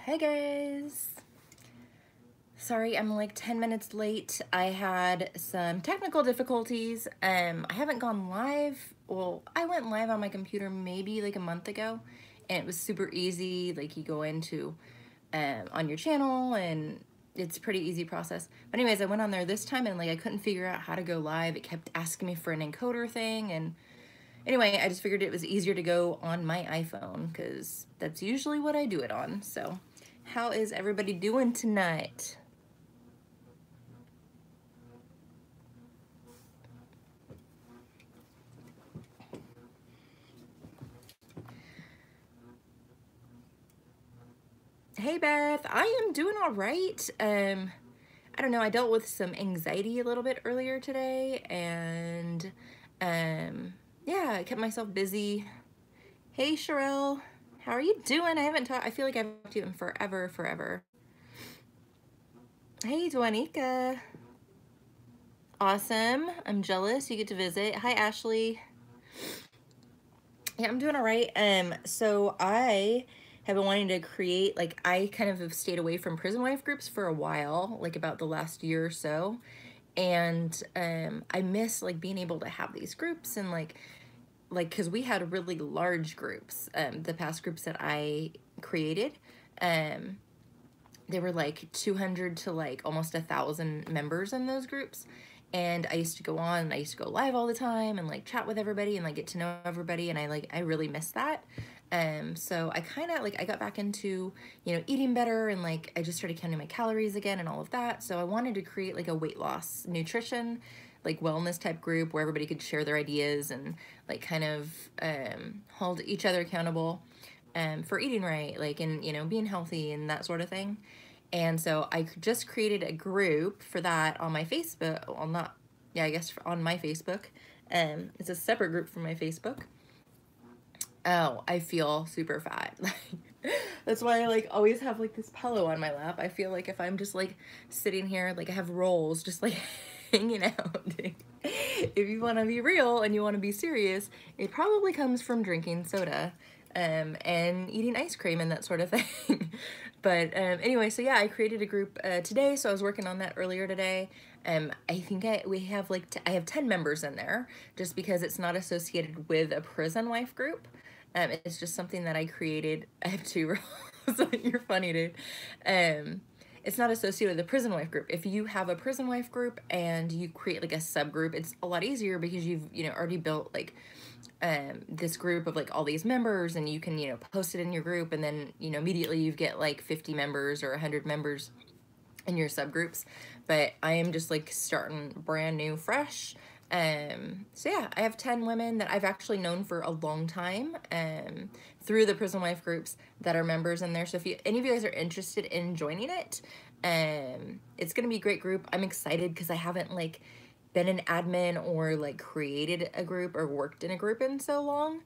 Hey guys! Sorry, I'm like 10 minutes late. I had some technical difficulties. I haven't gone live. Well, I went live on my computer maybe like a month ago, and it was super easy. Like you go into on your channel and it's a pretty easy process. But anyways, I went on there this time and like I couldn't figure out how to go live. It kept asking me for an encoder thing, and anyway, I just figured it was easier to go on my iPhone because that's usually what I do it on. So how is everybody doing tonight? Hey Beth, I am doing all right. I don't know, I dealt with some anxiety a little bit earlier today, and yeah, I kept myself busy. Hey Sherelle, how are you doing? I haven't talked, I feel like I've talked to you in forever. Hey Dwanika. Awesome, I'm jealous you get to visit. Hi Ashley. Yeah, I'm doing all right. So I have been wanting to create, like, I kind of have stayed away from prison wife groups for a while, like about the last year or so. And I miss like being able to have these groups and like because we had really large groups. The past groups that I created, they were like 200 to like almost 1,000 members in those groups. And I used to go on and I used to go live all the time and like chat with everybody and like get to know everybody, and I really miss that. So I kind of like I got back into, you know, eating better, and like I just started counting my calories again and all of that. So I wanted to create like a weight loss nutrition like wellness type group where everybody could share their ideas and like kind of hold each other accountable for eating right, like, and you know, being healthy and that sort of thing. And so I just created a group for that on my Facebook. Well, not, yeah, I guess on my Facebook. It's a separate group from my Facebook. Oh, I feel super fat. That's why I like always have like this pillow on my lap. I feel like if I'm just like sitting here, like I have rolls just like hanging out. If you want to be real and you want to be serious, it probably comes from drinking soda and eating ice cream and that sort of thing. But anyway, so yeah, I created a group today, so I was working on that earlier today. I think we have like I have 10 members in there, just because it's not associated with a prison wife group. It's just something that I created. I have 2 roles. You're funny, dude. It's not associated with a prison wife group. If you have a prison wife group and you create like a subgroup, it's a lot easier because you've, you know, already built like this group of like all these members, and you can, you know, post it in your group, and then, you know, immediately you get like 50 members or 100 members in your subgroups. But I am just like starting brand new, fresh. So yeah, I have 10 women that I've actually known for a long time through the prison wife groups that are members in there. So if any of you guys are interested in joining it, it's gonna be a great group. I'm excited because I haven't like been an admin or like created a group or worked in a group in so long.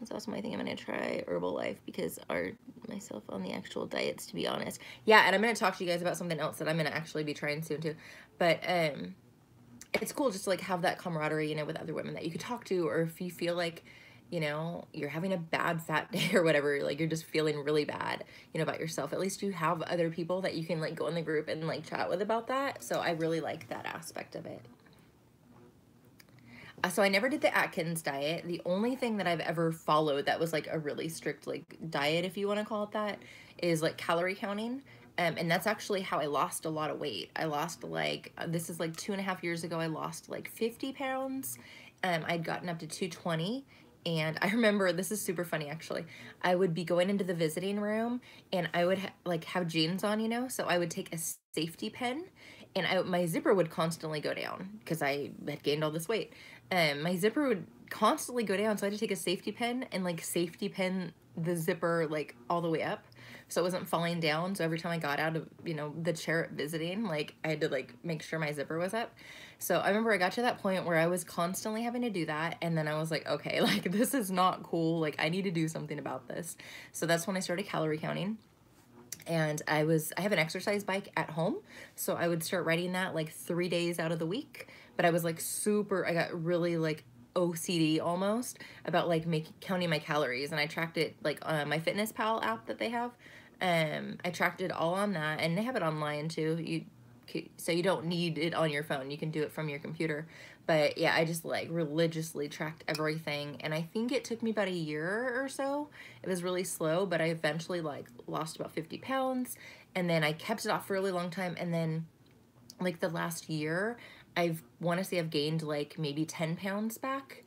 That's awesome. I think I'm gonna try Herbalife because myself on the actual diets, to be honest. Yeah, and I'm gonna talk to you guys about something else that I'm gonna actually be trying soon too. But it's cool just to like have that camaraderie, you know, with other women that you could talk to, or if you feel like, you know, you're having a bad fat day or whatever, like you're just feeling really bad, you know, about yourself, at least you have other people that you can like go in the group and like chat with about that. So I really like that aspect of it. So I never did the Atkins diet. The only thing that I've ever followed that was like a really strict like diet, if you want to call it that, is like calorie counting. And that's actually how I lost a lot of weight. I lost like, this is like 2.5 years ago, I lost like 50 pounds. I'd gotten up to 220. And I remember, this is super funny actually, I would be going into the visiting room and I would like have jeans on, you know, so I would take a safety pin, and my zipper would constantly go down because I had gained all this weight. My zipper would constantly go down, so I had to take a safety pin and like safety pin the zipper like all the way up so it wasn't falling down. So every time I got out of, you know, the chair at visiting, like I had to like make sure my zipper was up. So I remember I got to that point where I was constantly having to do that, and then I was like, okay, like this is not cool, like I need to do something about this. So that's when I started calorie counting. And I have an exercise bike at home, so I would start riding that like 3 days out of the week. But I was like I got really like OCD almost about like counting my calories, and I tracked it like on my Fitness Pal app that they have. I tracked it all on that, and they have it online too. So you don't need it on your phone. You can do it from your computer. But yeah, I just like religiously tracked everything, and I think it took me about a year or so. It was really slow, but I eventually like lost about 50 pounds, and then I kept it off for a really long time, and then like the last year, I've want to say I've gained like maybe 10 pounds back.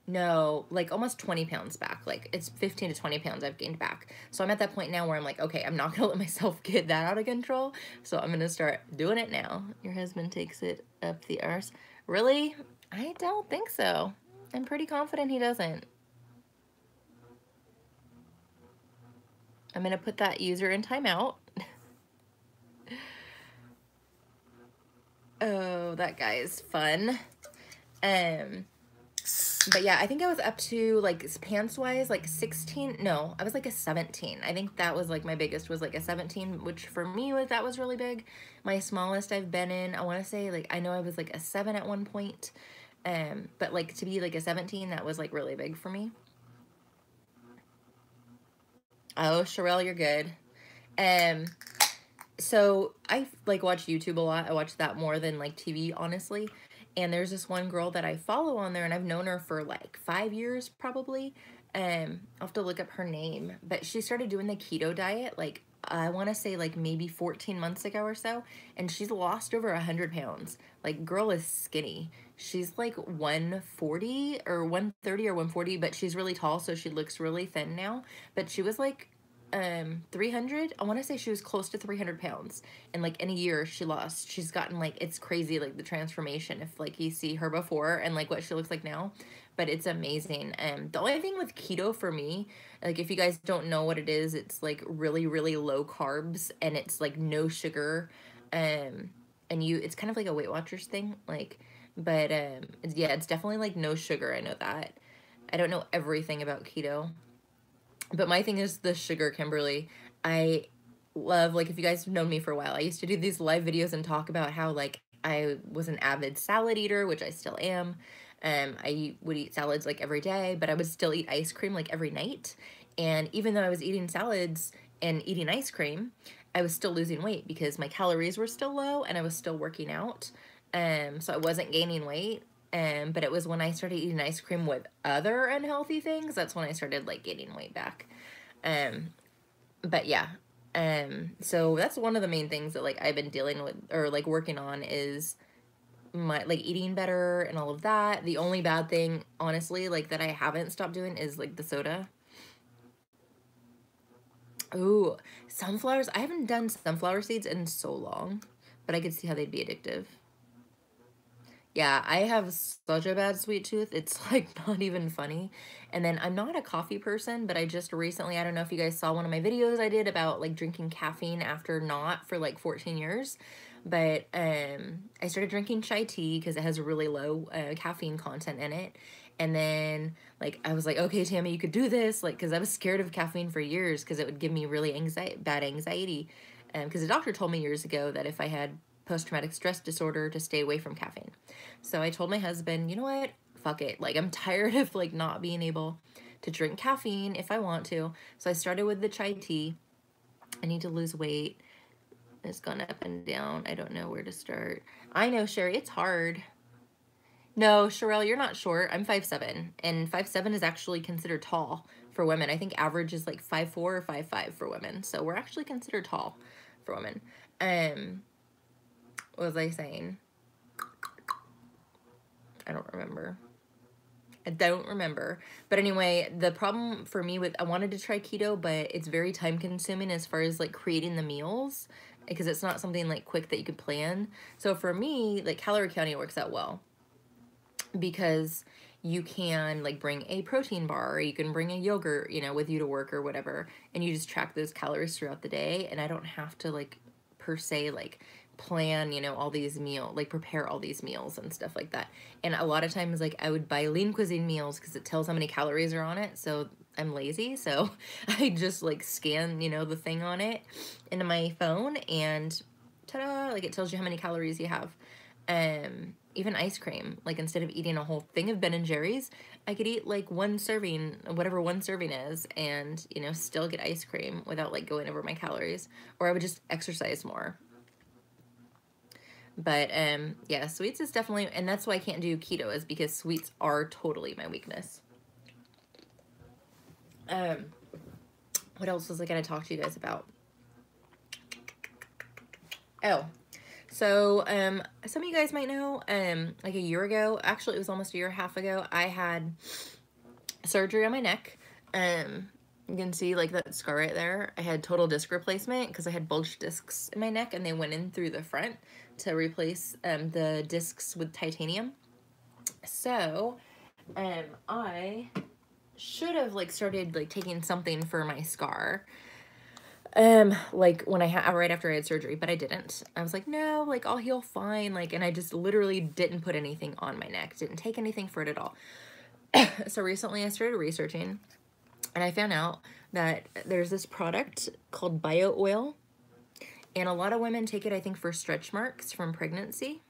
No, like almost 20 pounds back. Like it's 15 to 20 pounds I've gained back. So I'm at that point now where I'm like, okay, I'm not gonna let myself get that out of control. So I'm gonna start doing it now. Your husband takes it up the arse. Really? I don't think so. I'm pretty confident he doesn't. I'm gonna put that user in timeout. Oh, that guy is fun. But yeah, I think I was up to like pants wise, like 16. No, I was like a 17. I think that was like my biggest was like a 17, which for me that was really big. My smallest I've been in, I want to say like, I know I was like a 7 at one point. But like to be like a 17, that was like really big for me. Oh, Sherelle, you're good. So I like watch YouTube a lot. I watch that more than like TV, honestly. And there's this one girl that I follow on there, and I've known her for like 5 years probably. I'll have to look up her name, but she started doing the keto diet like I want to say like maybe 14 months ago or so, and she's lost over 100 pounds. Like, girl is skinny. She's like 140 or 130 or 140, but she's really tall, so she looks really thin now. But she was like 300. I want to say she was close to 300 pounds, and like in a year she's gotten like, it's crazy like the transformation if like you see her before and like what she looks like now. But it's amazing. The only thing with keto for me, like if you guys don't know what it is, it's like really really low carbs, and it's like no sugar, and it's kind of like a Weight Watchers thing, like, but yeah, it's definitely like no sugar. I know that. I don't know everything about keto. But my thing is the sugar, Kimberly. I love, like, if you guys have known me for a while, I used to do these live videos and talk about how, like, I was an avid salad eater, which I still am. I would eat salads, like, every day, but I would still eat ice cream, like, every night. And even though I was eating salads and eating ice cream, I was still losing weight because my calories were still low and I was still working out. So I wasn't gaining weight. But it was when I started eating ice cream with other unhealthy things, that's when I started like gaining weight back. But yeah, so that's one of the main things that like I've been dealing with or like working on is my like eating better and all of that. The only bad thing, honestly, like that I haven't stopped doing is like the soda. Ooh, sunflowers. I haven't done sunflower seeds in so long, but I could see how they'd be addictive. Yeah, I have such a bad sweet tooth. It's like not even funny. And then I'm not a coffee person, but I just recently, I don't know if you guys saw one of my videos I did about like drinking caffeine after not for like 14 years. But I started drinking chai tea because it has a really low caffeine content in it. And then like I was like, okay, Tammy, you could do this, like, because I was scared of caffeine for years because it would give me really bad anxiety. Because the doctor told me years ago that if I had post-traumatic stress disorder to stay away from caffeine. So I told my husband, you know what? Fuck it. Like, I'm tired of like not being able to drink caffeine if I want to. So I started with the chai tea. I need to lose weight. It's gone up and down. I don't know where to start. I know, Sherry, it's hard. No, Sherelle, you're not short. I'm 5'7", and 5'7" is actually considered tall for women. I think average is like 5'4" or 5'5" for women. So we're actually considered tall for women. What was I saying? I don't remember. But anyway, the problem for me with, I wanted to try keto, but it's very time consuming as far as like creating the meals, because it's not something like quick that you could plan. So for me, like calorie counting works out well because you can like bring a protein bar, or you can bring a yogurt, you know, with you to work or whatever, and you just track those calories throughout the day. And I don't have to like per se like plan, you know, all these meals, like prepare all these meals and stuff like that. And a lot of times like I would buy lean cuisine meals because it tells how many calories are on it. So I'm lazy, so I just like scan, you know, the thing on it into my phone, and ta-da, like it tells you how many calories you have. even ice cream. Like instead of eating a whole thing of Ben & Jerry's, I could eat like one serving, whatever one serving is, and, you know, still get ice cream without like going over my calories. Or I would just exercise more. But yeah, sweets is definitely, and that's why I can't do keto, is because sweets are totally my weakness. What else was I going to talk to you guys about? Oh, so some of you guys might know, like a year ago, actually it was almost a year and a half ago, I had surgery on my neck. You can see like that scar right there. I had total disc replacement because I had bulged discs in my neck, and they went in through the front to replace the discs with titanium. So I should have like started like taking something for my scar like when I right after I had surgery, but I didn't. I was like, no, like I'll heal fine, like, and I just literally didn't put anything on my neck, didn't take anything for it at all. So recently I started researching, and I found out that there's this product called bio oil, and a lot of women take it, I think, for stretch marks from pregnancy.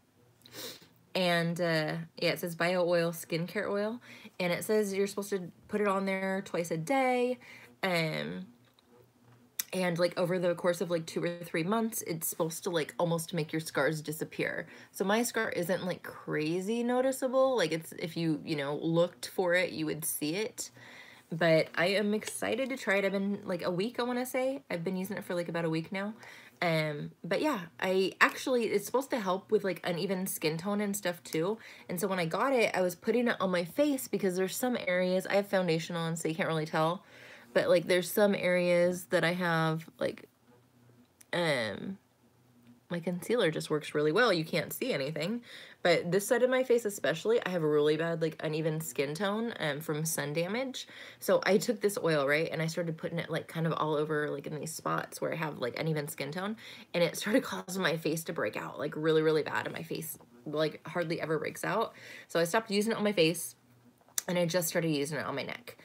And yeah, it says bio oil, skincare oil, and it says you're supposed to put it on there twice a day. And like over the course of like 2 or 3 months, it's supposed to like almost make your scars disappear. So my scar isn't like crazy noticeable. Like it's, if you, you know, looked for it, you would see it. But I am excited to try it. I've been like a week, I want to say. I've been using it for like about a week now. But yeah, it's supposed to help with like uneven skin tone and stuff too. And so when I got it, I was putting it on my face because there's some areas, I have foundation on, so you can't really tell. But like there's some areas that I have like, my concealer just works really well. You can't see anything. But this side of my face especially, I have a really bad like uneven skin tone from sun damage. So I took this oil, right, and I started putting it like kind of all over like in these spots where I have like uneven skin tone, and it started causing my face to break out like really, really bad, and my face like hardly ever breaks out. So I stopped using it on my face, and I just started using it on my neck.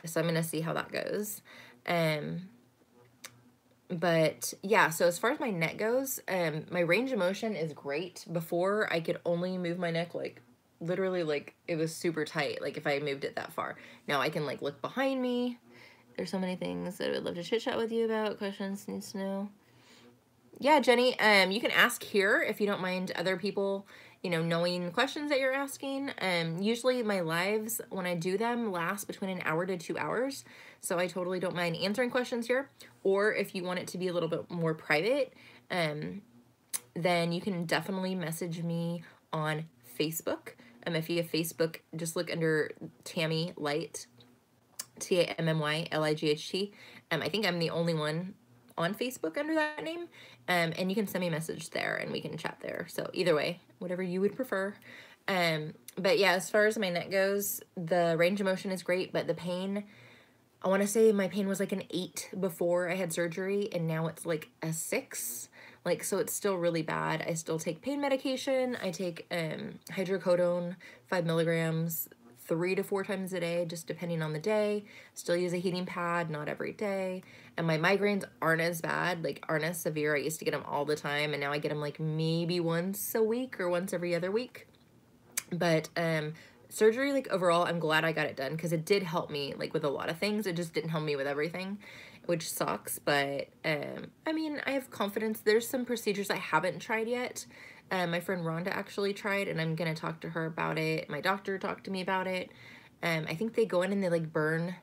So I'm gonna see how that goes. But yeah, so as far as my neck goes, my range of motion is great. Before, I could only move my neck like literally like it was super tight, like if I moved it that far. Now I can like look behind me. There's so many things that I would love to chit chat with you about. Questions, needs to know. Yeah, Jenny, you can ask here if you don't mind other people, you know, knowing questions that you're asking. Usually my lives, when I do them, last between an hour to 2 hours. So I totally don't mind answering questions here. Or if you want it to be a little bit more private, then you can definitely message me on Facebook. If you have Facebook, just look under Tammy Light, TAMMYLIGHT. I think I'm the only one on Facebook under that name, and you can send me a message there and we can chat there. So either way, whatever you would prefer. But yeah, as far as my neck goes, the range of motion is great, but the pain, I want to say my pain was like an 8 before I had surgery, and now it's like a 6. Like, so it's still really bad. I still take pain medication. I take hydrocodone, 5 milligrams, 3 to 4 times a day, just depending on the day. Still use a heating pad, not every day. And my migraines aren't as bad, like aren't as severe. I used to get them all the time, and now I get them like maybe once a week or once every other week. But surgery, like overall, I'm glad I got it done because it did help me like with a lot of things. It just didn't help me with everything, which sucks. But I mean, I have confidence. There's some procedures I haven't tried yet. My friend Rhonda actually tried, and I'm gonna talk to her about it. My doctor talked to me about it. I think they go in and they like burn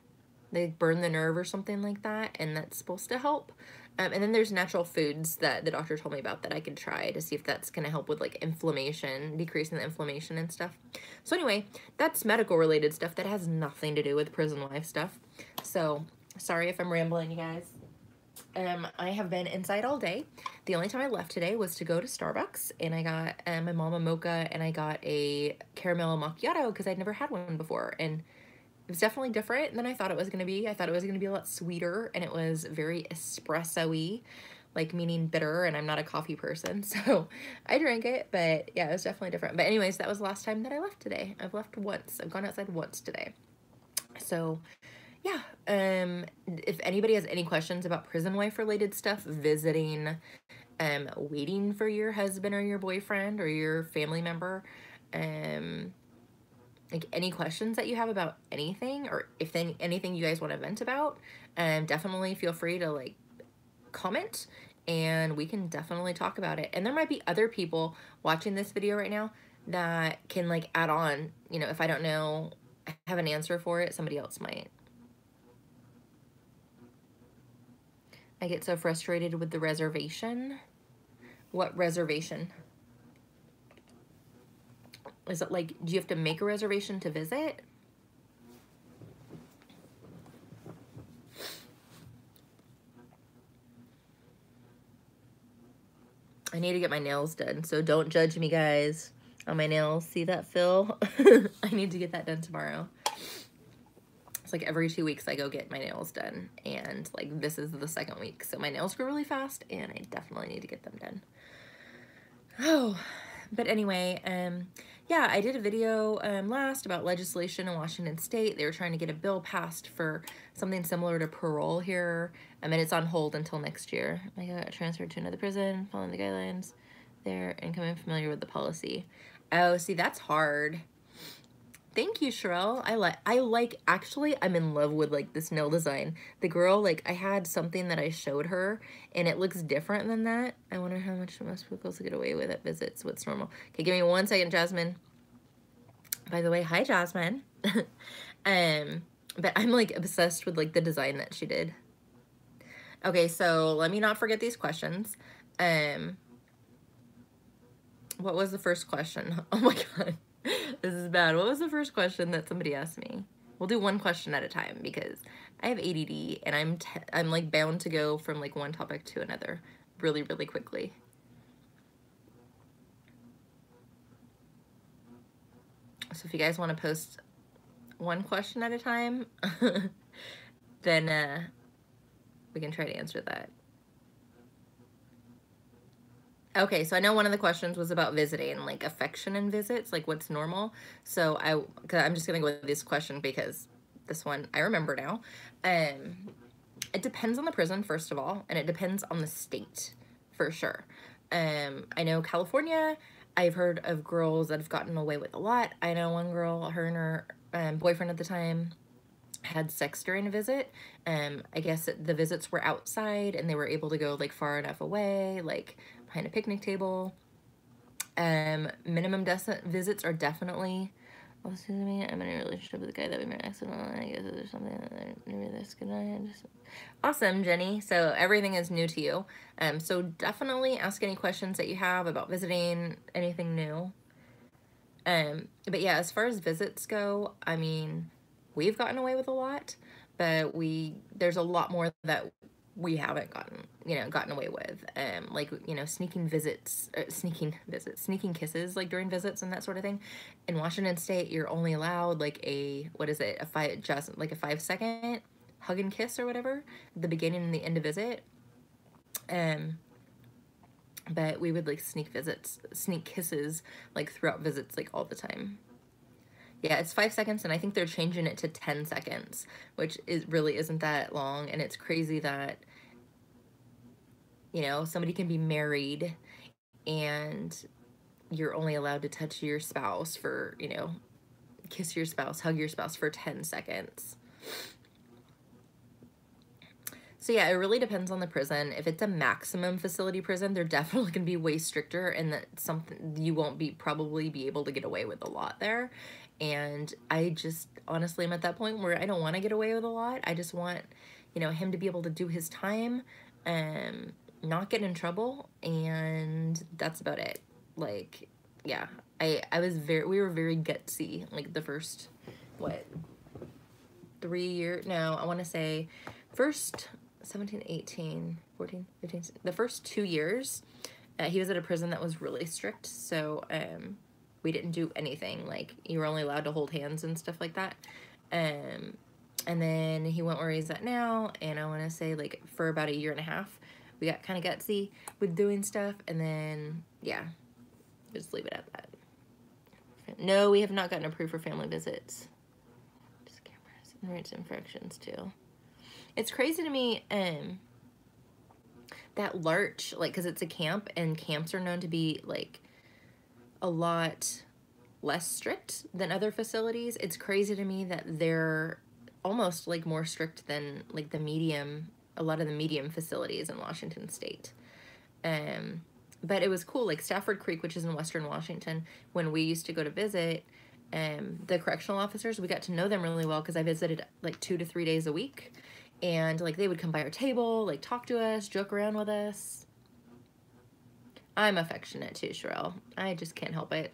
the nerve or something like that, and that's supposed to help. And then there's natural foods that the doctor told me about that I could try to see if that's gonna help with like inflammation, decreasing the inflammation and stuff. So anyway, that's medical related stuff that has nothing to do with prison life stuff. So sorry if I'm rambling, you guys. I have been inside all day. The only time I left today was to go to Starbucks, and I got my mom a mocha, and I got a caramel macchiato because I'd never had one before, and it was definitely different than I thought it was going to be. I thought it was going to be a lot sweeter, and it was very espresso-y, like meaning bitter, and I'm not a coffee person, so I drank it, but yeah, it was definitely different. But anyways, that was the last time that I left today. I've left once. I've gone outside once today. So yeah, if anybody has any questions about prison life related stuff, visiting, waiting for your husband or your boyfriend or your family member. Like any questions that you have about anything, or if anything you guys want to vent about, definitely feel free to like comment and we can definitely talk about it. And there might be other people watching this video right now that can like add on, you know, if I don't know, I have an answer for it, somebody else might. I get so frustrated with the reservation. What reservation? Is it like, do you have to make a reservation to visit? I need to get my nails done, so don't judge me, guys, on my nails. See that, Phil? I need to get that done tomorrow. It's like every 2 weeks I go get my nails done, and like this is the 2nd week, so my nails grow really fast, and I definitely need to get them done. Oh, but anyway, yeah, I did a video last about legislation in Washington State. They were trying to get a bill passed for something similar to parole here. I mean, it's on hold until next year. I got transferred to another prison, following the guidelines there, and becoming familiar with the policy. Oh, see, that's hard. Thank you, Sherelle. Actually, I'm in love with like this nail design. The girl, like I had something that I showed her and it looks different than that. I wonder how much most people get away with at visits. What's normal? Okay, give me 1 second, Jasmine. By the way, hi, Jasmine. But I'm like obsessed with like the design that she did. Okay, so let me not forget these questions. What was the first question? Oh my God. This is bad. What was the first question that somebody asked me? We'll do one question at a time because I have ADD and I'm like bound to go from like one topic to another really, really quickly. So if you guys want to post one question at a time, then we can try to answer that. Okay, so I know one of the questions was about visiting, like affection and visits, like what's normal. So I'm just gonna go with this question because this one I remember now. It depends on the prison, first of all, and it depends on the state, for sure. I know California, I've heard of girls that have gotten away with a lot. I know one girl, her and her boyfriend at the time had sex during a visit. I guess the visits were outside and they were able to go like far enough away, like behind a picnic table. Minimum visits are definitely, oh, excuse me, I'm in a relationship with a guy that we met accidentally. I guess there's something that maybe this good night. Awesome, Jenny. So everything is new to you. So definitely ask any questions that you have about visiting, anything new. But yeah, as far as visits go, I mean, we've gotten away with a lot, but there's a lot more that we haven't gotten away with. Like, you know, sneaking kisses, like during visits and that sort of thing. In Washington State, you're only allowed like a 5-second hug and kiss or whatever, at the beginning and the end of visit. But we would like sneak kisses like throughout visits, like all the time. Yeah, it's 5 seconds, and I think they're changing it to 10 seconds, which really isn't that long. And it's crazy that, you know, somebody can be married and you're only allowed to touch your spouse for, you know, kiss your spouse, hug your spouse for 10 seconds. So yeah, it really depends on the prison. If it's a maximum facility prison, they're definitely going to be way stricter, and that's something you won't probably be able to get away with a lot there. And I just honestly am at that point where I don't want to get away with a lot. I just want, you know, him to be able to do his time and not get in trouble, and that's about it. Like, yeah, we were very gutsy, like the first, 3 years, no, I want to say first 17, 18, 14, 15, the first 2 years, he was at a prison that was really strict, so we didn't do anything. Like, you were only allowed to hold hands and stuff like that. And then he went where he's at now, and I want to say, like, for about 1.5 years, we got kind of gutsy with doing stuff, and then, yeah, just leave it at that. No, we have not gotten approved for family visits. Just cameras and rates infractions, too. It's crazy to me, that larch, like, because it's a camp, and camps are known to be, like, a lot less strict than other facilities. It's crazy to me that they're almost, like, more strict than, like, a lot of the medium facilities in Washington State. But it was cool, like, Stafford Creek, which is in Western Washington, when we used to go to visit, the correctional officers, we got to know them really well because I visited, like, 2 to 3 days a week. And, like, they would come by our table, like, talk to us, joke around with us. I'm affectionate too, Sherelle. I just can't help it.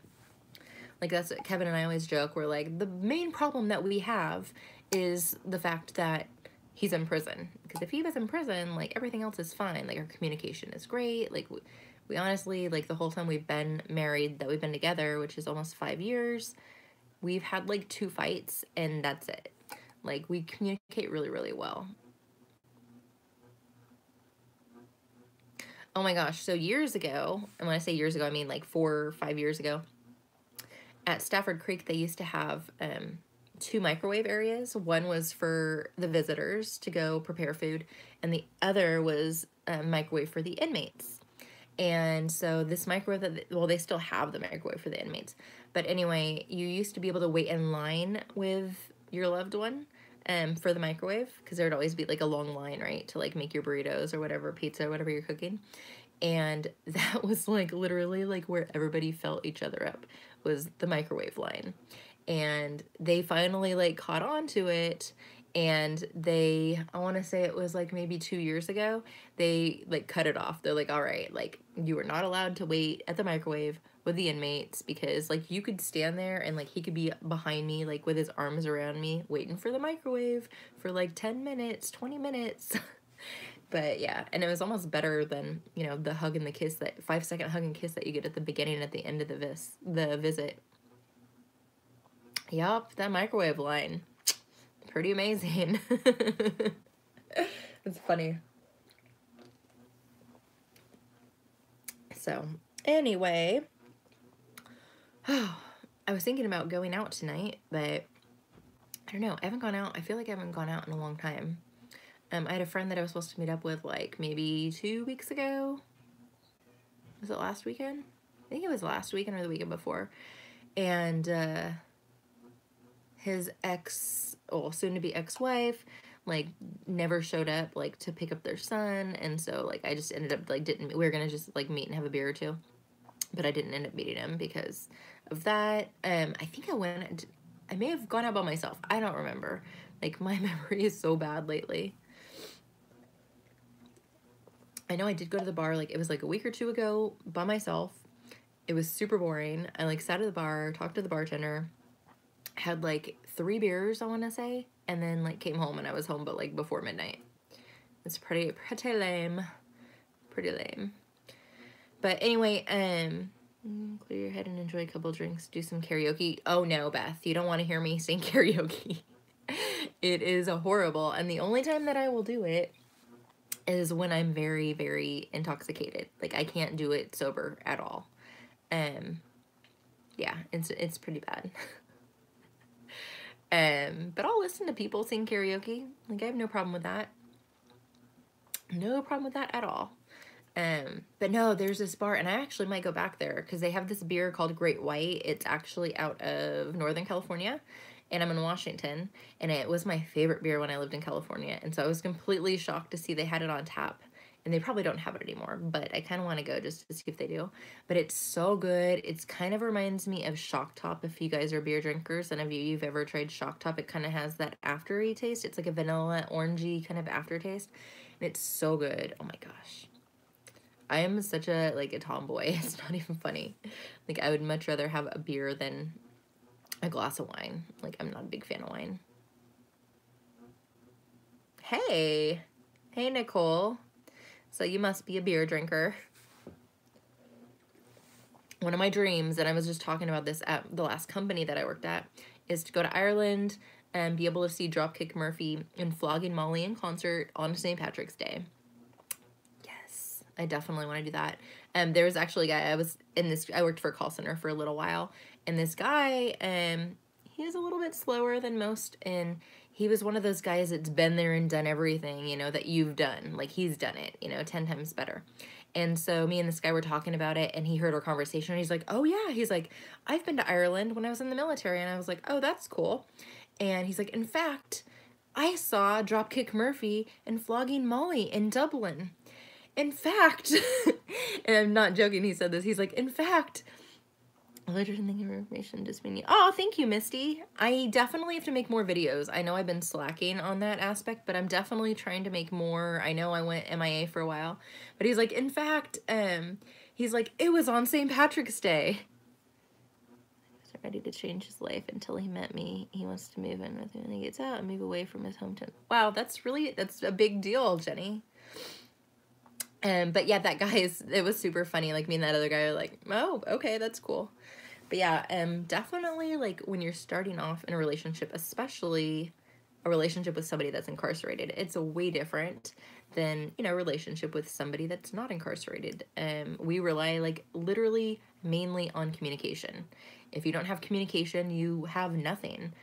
Like, that's what Kevin and I always joke. We're like, the main problem that we have is the fact that he's in prison. Because if he was in prison, like, everything else is fine. Like, our communication is great. Like, we honestly, like, the whole time we've been married, that we've been together, which is almost 5 years, we've had, like, 2 fights, and that's it. Like, we communicate really, really well. Oh my gosh, so years ago, and when I say years ago, I mean like 4 or 5 years ago, at Stafford Creek, they used to have 2 microwave areas. One was for the visitors to go prepare food, and the other was a microwave for the inmates. And so this microwave, well, they still have the microwave for the inmates. But anyway, you used to be able to wait in line with your loved one for the microwave, because there would always be, like, a long line, right, to, like, make your burritos or whatever, pizza or whatever you're cooking. And that was, like, literally, like, where everybody felt each other up, was the microwave line. And they finally, like, caught on to it, and I want to say it was, like, maybe 2 years ago, they, like, cut it off. They're like, all right, like, you are not allowed to wait at the microwave with the inmates, because, like, you could stand there and, like, he could be behind me, like, with his arms around me, waiting for the microwave for, like, 10 minutes, 20 minutes. But yeah, and it was almost better than, you know, the hug and the kiss, that 5-second hug and kiss that you get at the beginning and at the end of the visit. Yup, that microwave line. Pretty amazing. It's funny. So, anyway, I was thinking about going out tonight, but I don't know. I haven't gone out. I feel like I haven't gone out in a long time. I had a friend that I was supposed to meet up with, like, maybe 2 weeks ago. Was it last weekend? I think it was last weekend or the weekend before. And his soon-to-be ex-wife, like, never showed up, like, to pick up their son. And so, like, I just ended up, like, we were going to just, like, meet and have a beer or two. But I didn't end up meeting him because of that. I think I may have gone out by myself. I don't remember. Like, my memory is so bad lately. I know I did go to the bar, like, it was, like, a week or 2 ago by myself. It was super boring. I, like, sat at the bar, talked to the bartender, had, like, 3 beers, I want to say, and then, like, came home, and I was home, but, like, before midnight. It's pretty lame. Pretty lame. But anyway, clear your head and enjoy a couple drinks. Do some karaoke. Oh no, Beth, you don't want to hear me sing karaoke. It is horrible, and the only time that I will do it is when I'm very, very intoxicated. Like, I can't do it sober at all. Yeah, it's pretty bad. But I'll listen to people sing karaoke. Like, I have no problem with that. No problem with that at all. But no, there's this bar, and I actually might go back there because they have this beer called Great White. It's actually out of Northern California, and I'm in Washington, and it was my favorite beer when I lived in California, and so I was completely shocked to see they had it on tap, and they probably don't have it anymore, but I kind of want to go just to see if they do. But it's so good. It's kind of reminds me of Shock Top, if you guys are beer drinkers, and if you've ever tried Shock Top, it kind of has that after-y taste. It's like a vanilla, orangey kind of aftertaste, and it's so good. Oh my gosh. I am such a, like, a tomboy. It's not even funny. Like, I would much rather have a beer than a glass of wine. Like, I'm not a big fan of wine. Hey. Hey, Nicole. So you must be a beer drinker. One of my dreams, and I was just talking about this at the last company that I worked at, is to go to Ireland and be able to see Dropkick Murphy and Flogging Molly in concert on St. Patrick's Day. I definitely want to do that. There was actually a guy, I worked for a call center for a little while, and this guy, he was a little bit slower than most, and he was one of those guys that's been there and done everything, you know, that you've done. Like, he's done it, you know, 10 times better. And so me and this guy were talking about it, and he heard our conversation, and he's like, oh yeah, he's like, I've been to Ireland when I was in the military. And I was like, oh, that's cool. And he's like, in fact, I saw Dropkick Murphy and Flogging Molly in Dublin. In fact, and I'm not joking, he said this, he's like, in fact, later than thinking of information just meaning, oh, thank you, Misty. I definitely have to make more videos. I know I've been slacking on that aspect, but I'm definitely trying to make more. I know I went MIA for a while, but he's like, in fact, he's like, it was on St. Patrick's Day. He was ready to change his life until he met me. He wants to move in with me when he gets out and move away from his hometown. Wow, that's a big deal, Jenny. But yeah, that guy it was super funny. Like, me and that other guy are like, oh, okay, that's cool. But yeah, definitely, like, when you're starting off in a relationship, especially a relationship with somebody that's incarcerated, it's a way different than, you know, a relationship with somebody that's not incarcerated. We rely, like, literally mainly on communication. If you don't have communication, you have nothing,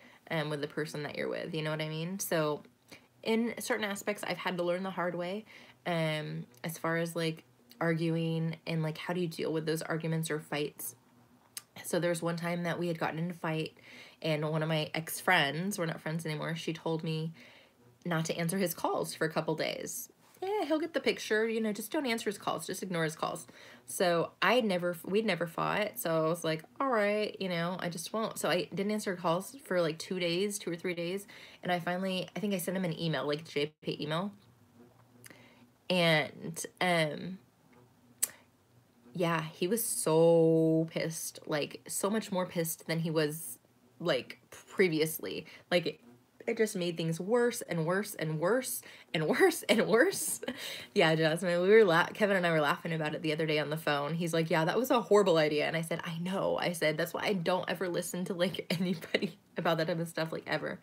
with the person that you're with, you know what I mean? So in certain aspects, I've had to learn the hard way, as far as, like, arguing and, like, how do you deal with those arguments or fights. So there's one time that we had gotten in a fight, and one of my ex-friends, we're not friends anymore, she told me not to answer his calls for a couple days. Yeah, he'll get the picture, you know, just don't answer his calls, just ignore his calls. So we'd never fought, so I was like, all right, you know, I just won't. So I didn't answer calls for like 2 or 3 days, and I think I sent him an email, like a JPay email. And, yeah, he was so pissed, like, so much more pissed than he was, like, previously. Like, it just made things worse and worse and worse and worse and worse. Yeah, Jasmine, Kevin and I were laughing about it the other day on the phone. He's like, yeah, that was a horrible idea. And I said, I know. I said, that's why I don't ever listen to, like, anybody about that type of stuff, like, ever.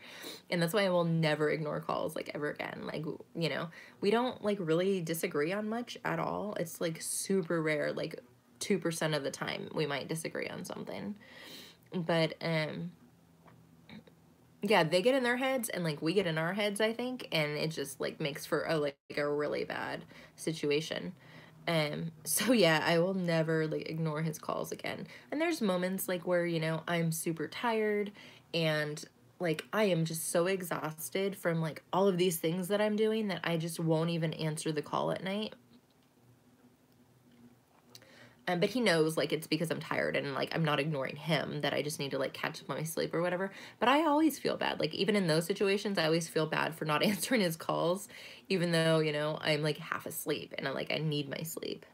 And that's why I will never ignore calls, like, ever again. Like, you know, we don't, like, really disagree on much at all. It's, like, super rare, like, 2% of the time we might disagree on something. But, yeah, they get in their heads, and, like, we get in our heads, I think, and it just, like, makes for a really bad situation. So yeah, I will never, like, ignore his calls again. And there's moments, like, where, you know, I'm super tired, and, like, I am just so exhausted from, like, all of these things that I'm doing that I just won't even answer the call at night. But he knows, like, it's because I'm tired, and, like, I'm not ignoring him, that I just need to, like, catch up on my sleep or whatever. But I always feel bad. Like, even in those situations, I always feel bad for not answering his calls, even though, you know, I'm, like, half asleep, and I need my sleep.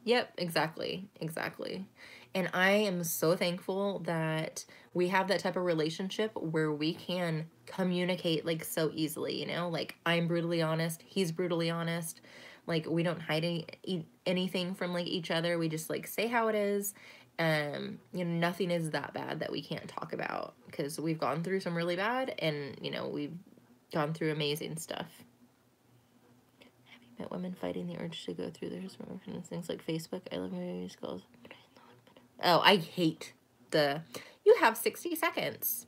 Yep, exactly. And I am so thankful that we have that type of relationship where we can communicate, like, so easily, you know? Like, I'm brutally honest, he's brutally honest. Like, we don't hide anything from, like, each other. We just, like, say how it is. You know, nothing is that bad that we can't talk about, because we've gone through some really bad, and, you know, we've gone through amazing stuff. Met women fighting the urge to go through their things like Facebook. I love my calls. Oh, I hate you have 60 seconds.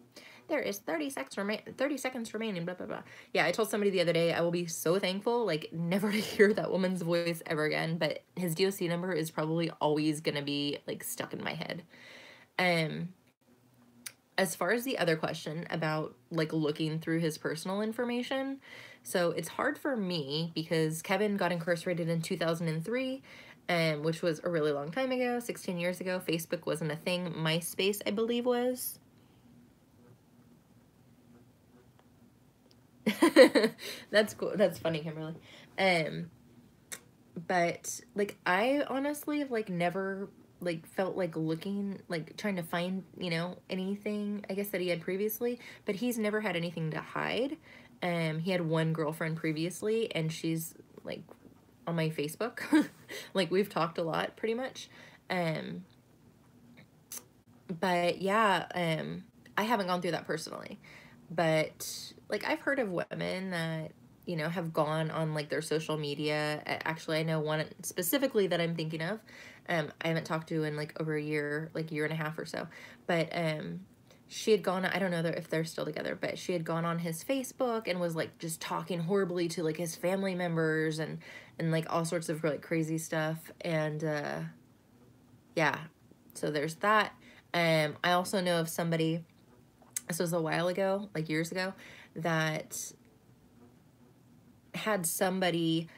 There is 30 seconds remaining, blah, blah, blah. Yeah, I told somebody the other day, I will be so thankful, like, never to hear that woman's voice ever again, but his DOC number is probably always gonna be, like, stuck in my head. As far as the other question about, like, looking through his personal information, so it's hard for me because Kevin got incarcerated in 2003, which was a really long time ago, 16 years ago. Facebook wasn't a thing. MySpace, I believe, was. That's cool. That's funny, Kimberly. But, like, I honestly have, like, never, like, felt like looking, like, trying to find, you know, anything, I guess, that he had previously, but he's never had anything to hide. He had one girlfriend previously, and she's, like, on my Facebook. Like, we've talked a lot, pretty much. But, yeah, I haven't gone through that personally. But, like, I've heard of women that, you know, have gone on, like, their social media. Actually, I know one specifically that I'm thinking of. I haven't talked to in, like, over a year, like, year and a half or so. But, she had gone, I don't know if they're still together, but she had gone on his Facebook and was like just talking horribly to like his family members and like all sorts of like crazy stuff. And yeah, so there's that. I also know of somebody, this was a while ago, like years ago, that had somebody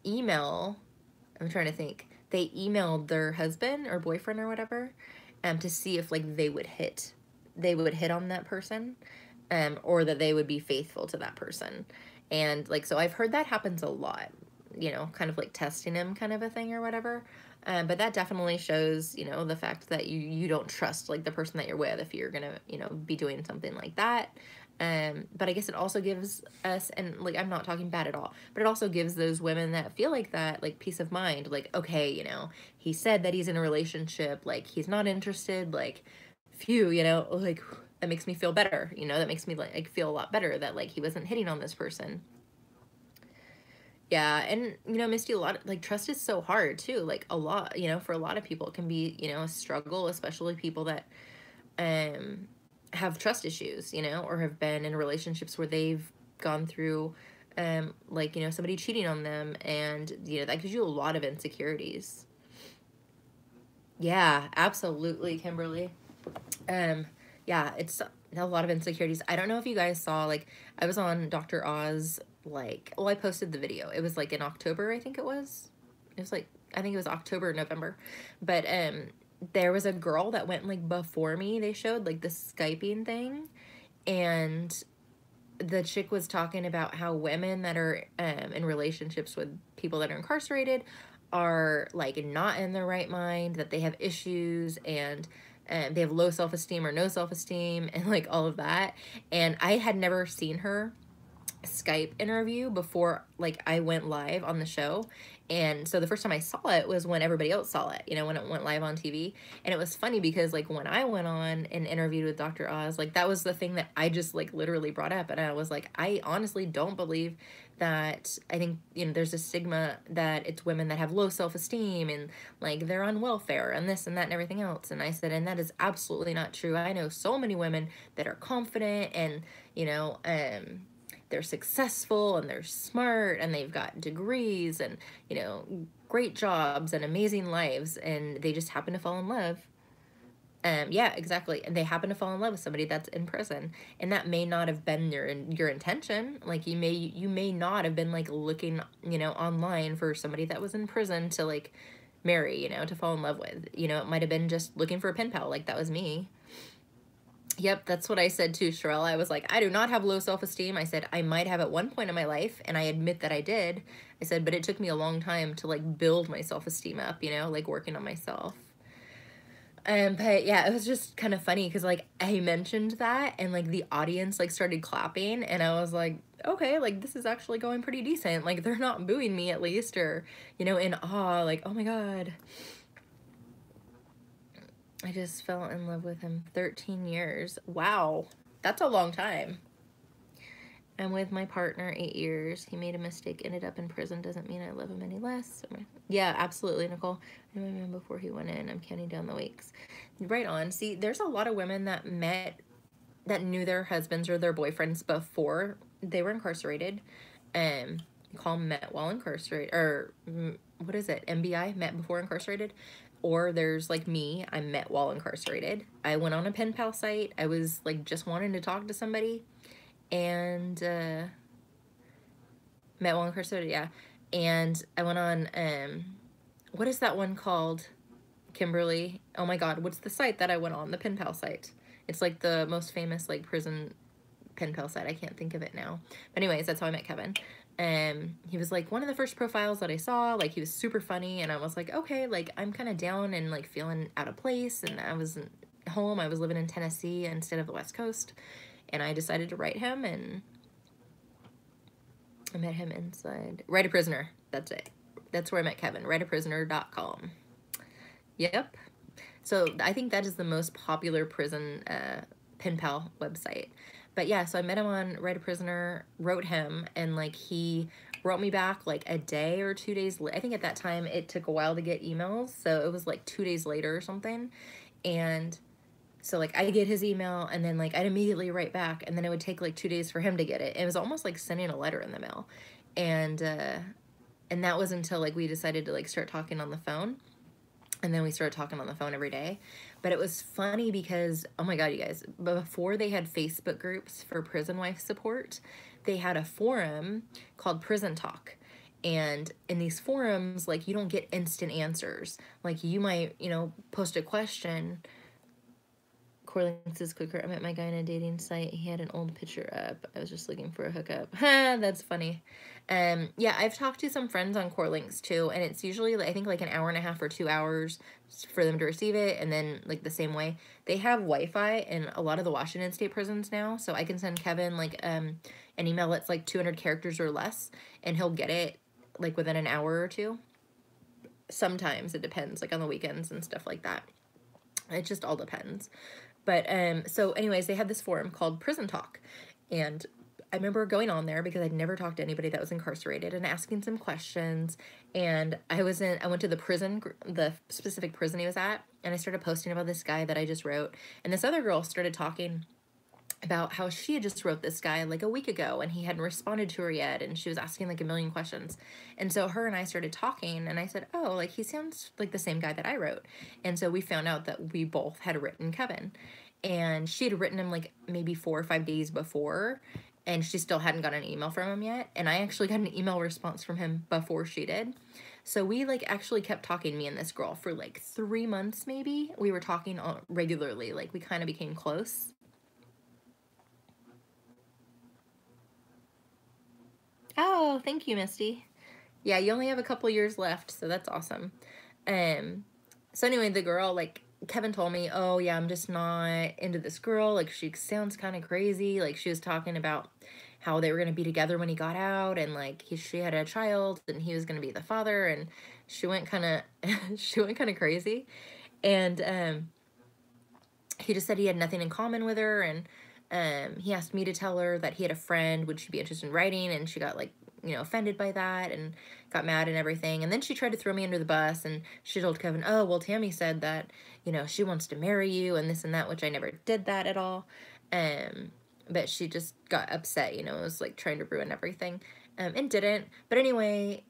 email, I'm trying to think, they emailed their husband or boyfriend or whatever to see if like they would hit on that person, or that they would be faithful to that person. And like, so I've heard that happens a lot, you know, kind of like testing him kind of a thing or whatever. But that definitely shows, you know, the fact that you don't trust like the person that you're with if you're gonna, you know, be doing something like that. But I guess it also gives us, and like, I'm not talking bad at all, but it also gives those women that feel like that, like, peace of mind. Like, okay, you know, he said that he's in a relationship, like, he's not interested, like, phew, you know, like, that makes me feel better, you know, that makes me like feel a lot better that like he wasn't hitting on this person. Yeah, and you know, Misty, a lot like trust is so hard too. Like a lot, you know, for a lot of people it can be, you know, a struggle, especially people that um have trust issues, you know, or have been in relationships where they've gone through like, you know, somebody cheating on them, and you know, that gives you a lot of insecurities. Yeah, absolutely, Kimberly. Um, yeah, it's a lot of insecurities. I don't know if you guys saw, like, I was on Dr. Oz, like, well, I posted the video. It was like in October, I think it was. It was like, I think it was October, November. But there was a girl that went like before me. They showed like the Skyping thing, and the chick was talking about how women that are in relationships with people that are incarcerated are like not in their right mind, that they have issues, and they have low self-esteem or no self-esteem and like all of that. And I had never seen her Skype interview before like I went live on the show. And so the first time I saw it was when everybody else saw it, you know, when it went live on TV. And it was funny because like when I went on and interviewed with Dr. Oz, like that was the thing that I just like literally brought up. And I was like, I honestly don't believe that, I think, you know, there's a stigma that it's women that have low self-esteem and like they're on welfare and this and that and everything else. And I said, and that is absolutely not true. I know so many women that are confident and, you know, they're successful and they're smart and they've got degrees and, you know, great jobs and amazing lives, and they just happen to fall in love. Yeah, exactly. And they happen to fall in love with somebody that's in prison, and that may not have been your intention. Like you may not have been like looking, you know, online for somebody that was in prison to like marry, you know, to fall in love with. You know, it might have been just looking for a pen pal, like that was me. Yep, that's what I said too, Sherelle. I was like, I do not have low self-esteem. I said, I might have at one point in my life, and I admit that I did. I said, but it took me a long time to like build my self-esteem up, you know, like working on myself. But yeah, it was just kind of funny because like I mentioned that and like the audience like started clapping, and I was like, okay, like this is actually going pretty decent. Like they're not booing me at least, or, you know, in awe, like, oh my God. I just fell in love with him 13 years. Wow. That's a long time. I'm with my partner 8 years. He made a mistake, ended up in prison. Doesn't mean I love him any less. Yeah, absolutely, Nicole. I met him before he went in. I'm counting down the weeks. Right on. See, there's a lot of women that knew their husbands or their boyfriends before they were incarcerated. Call them met while incarcerated, or what is it? MBI, met before incarcerated. Or there's like me, I met while incarcerated. I went on a pen pal site. I was like just wanting to talk to somebody, and met while incarcerated, yeah. And I went on, what is that one called, Kimberly? Oh my God, what's the site that I went on? The pen pal site. It's like the most famous like prison pen pal site. I can't think of it now. But anyways, that's how I met Kevin. He was like one of the first profiles that I saw. Like he was super funny, and I was like, okay, like I'm kind of down and like feeling out of place, and I was home. I was living in Tennessee instead of the West Coast, and I decided to write him, and I met him inside Write a Prisoner. That's it. That's where I met Kevin. writeaprisoner.com. Yep. So I think that is the most popular prison pen pal website. But yeah, so I met him on Write a Prisoner, wrote him, and like he wrote me back like a day or 2 days. I think at that time it took a while to get emails, so it was like 2 days later or something. And so like I get his email, and then like I'd immediately write back, and then it would take like 2 days for him to get it. It was almost like sending a letter in the mail. And that was until like we decided to like start talking on the phone. And then we started talking on the phone every day. But it was funny because, oh my God, you guys, before they had Facebook groups for prison wife support, they had a forum called Prison Talk. And in these forums, like, you don't get instant answers. Like, you might, post a question. Corlin says quicker. I met my guy on a dating site. He had an old picture up. I was just looking for a hookup. That's funny. Yeah, I've talked to some friends on Core Links too, and it's usually I think like an hour and a half or 2 hours for them to receive it, and then like the same way. They have Wi-Fi in a lot of the Washington State prisons now, so I can send Kevin like an email that's like 200 characters or less, and he'll get it like within an hour or two. Sometimes it depends, like on the weekends and stuff like that. It just all depends. But so anyways, they had this forum called Prison Talk, and I remember going on there because I'd never talked to anybody that was incarcerated and asking some questions. And I went to the specific prison he was at, and I started posting about this guy that I just wrote. And this other girl started talking about how she had just wrote this guy like a week ago, and he hadn't responded to her yet, and she was asking like a million questions. And so her and I started talking, and I said, oh, like he sounds like the same guy that I wrote. And so we found out that we both had written Kevin, and she had written him like maybe 4 or 5 days before, and she still hadn't got an email from him yet. And I actually got an email response from him before she did. So we like actually kept talking, me and this girl, for like 3 months maybe. We were talking regularly, like we kind of became close. Oh, thank you, Misty. Yeah, you only have a couple years left, so that's awesome. So anyway, the girl, like, Kevin told me, oh, yeah, I'm just not into this girl. Like, she sounds kind of crazy. Like, she was talking about how they were going to be together when he got out, and, like, she had a child, and he was going to be the father, and she went kind of crazy. And he just said he had nothing in common with her, and he asked me to tell her that he had a friend, would she be interested in writing, and she got, like, offended by that and got mad and everything. And then she tried to throw me under the bus, and she told Kevin, oh, well, Tammy said that, she wants to marry you and this and that, which I never did that at all. But she just got upset, it was like trying to ruin everything, and didn't. But anyway,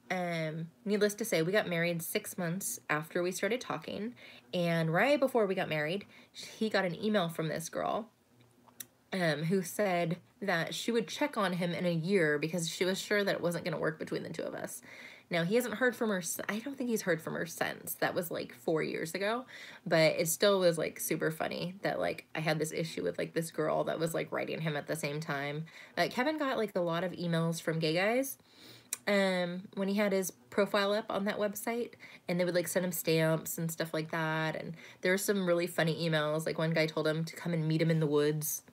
needless to say, we got married 6 months after we started talking. And right before we got married, he got an email from this girl who said that she would check on him in a year because she was sure that it wasn't going to work between the two of us. Now, he hasn't heard from her. I don't think he's heard from her since. That was like 4 years ago. But it still was like super funny that like I had this issue with like this girl that was like writing him at the same time. Kevin got like a lot of emails from gay guys when he had his profile up on that website, and they would like send him stamps and stuff like that. And there were some really funny emails. Like one guy told him to come and meet him in the woods.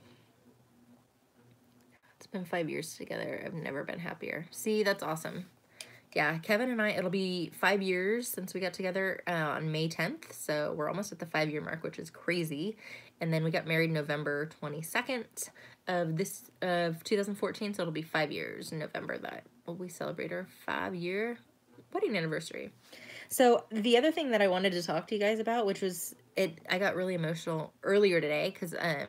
It's been 5 years together. I've never been happier. See, that's awesome. Yeah, Kevin and I, it'll be 5 years since we got together on May 10th. So we're almost at the 5-year mark, which is crazy. And then we got married November 22nd of 2014. So it'll be 5 years in November that we celebrate our 5-year wedding anniversary. So the other thing that I wanted to talk to you guys about, which was I got really emotional earlier today because I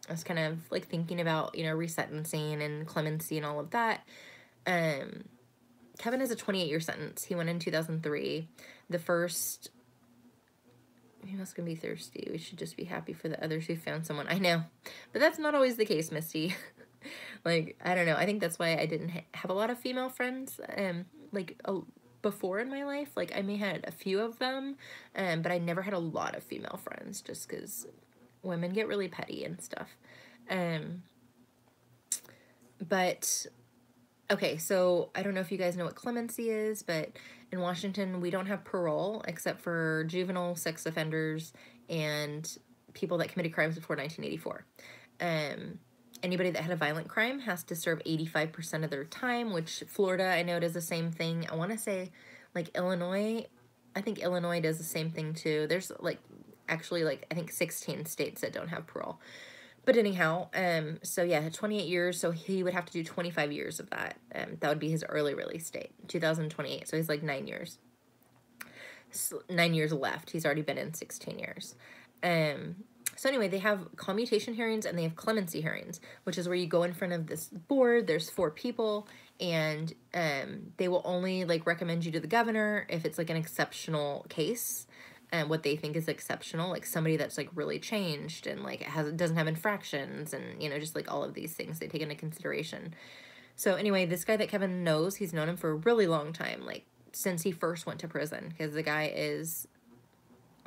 was kind of like thinking about, resentencing and clemency and all of that. Kevin has a 28-year sentence. He went in 2003. The first, he must gonna be thirsty. We should just be happy for the others who found someone. I know, but that's not always the case, Misty. Like, I don't know. I think that's why I didn't have a lot of female friends, before in my life. Like, I may have had a few of them, but I never had a lot of female friends just because women get really petty and stuff. But okay, so I don't know if you guys know what clemency is, but in Washington, we don't have parole except for juvenile sex offenders and people that committed crimes before 1984. Anybody that had a violent crime has to serve 85% of their time, which Florida, I know, does the same thing. I want to say, like, Illinois, I think Illinois does the same thing, too. There's, like, actually, like, I think 16 states that don't have parole. But anyhow, so yeah, 28 years, so he would have to do 25 years of that. That would be his early release date, 2028, so he's like 9 years. So 9 years left. He's already been in 16 years. So anyway, they have commutation hearings and they have clemency hearings, which is where you go in front of this board. There's 4 people, and they will only like recommend you to the governor if it's like an exceptional case, and what they think is exceptional, like somebody that's like really changed and like doesn't have infractions, and you know, just like all of these things they take into consideration. So anyway, this guy that Kevin knows, he's known him for a really long time, like since he first went to prison, because the guy is,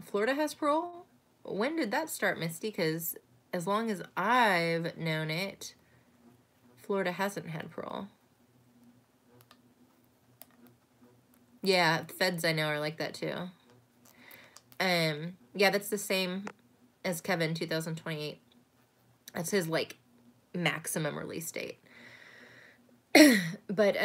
Florida has parole. When did that start, Misty? Because as long as I've known it, Florida hasn't had parole. Yeah, feds I know are like that too. Yeah, that's the same as Kevin, 2028. That's his like maximum release date. But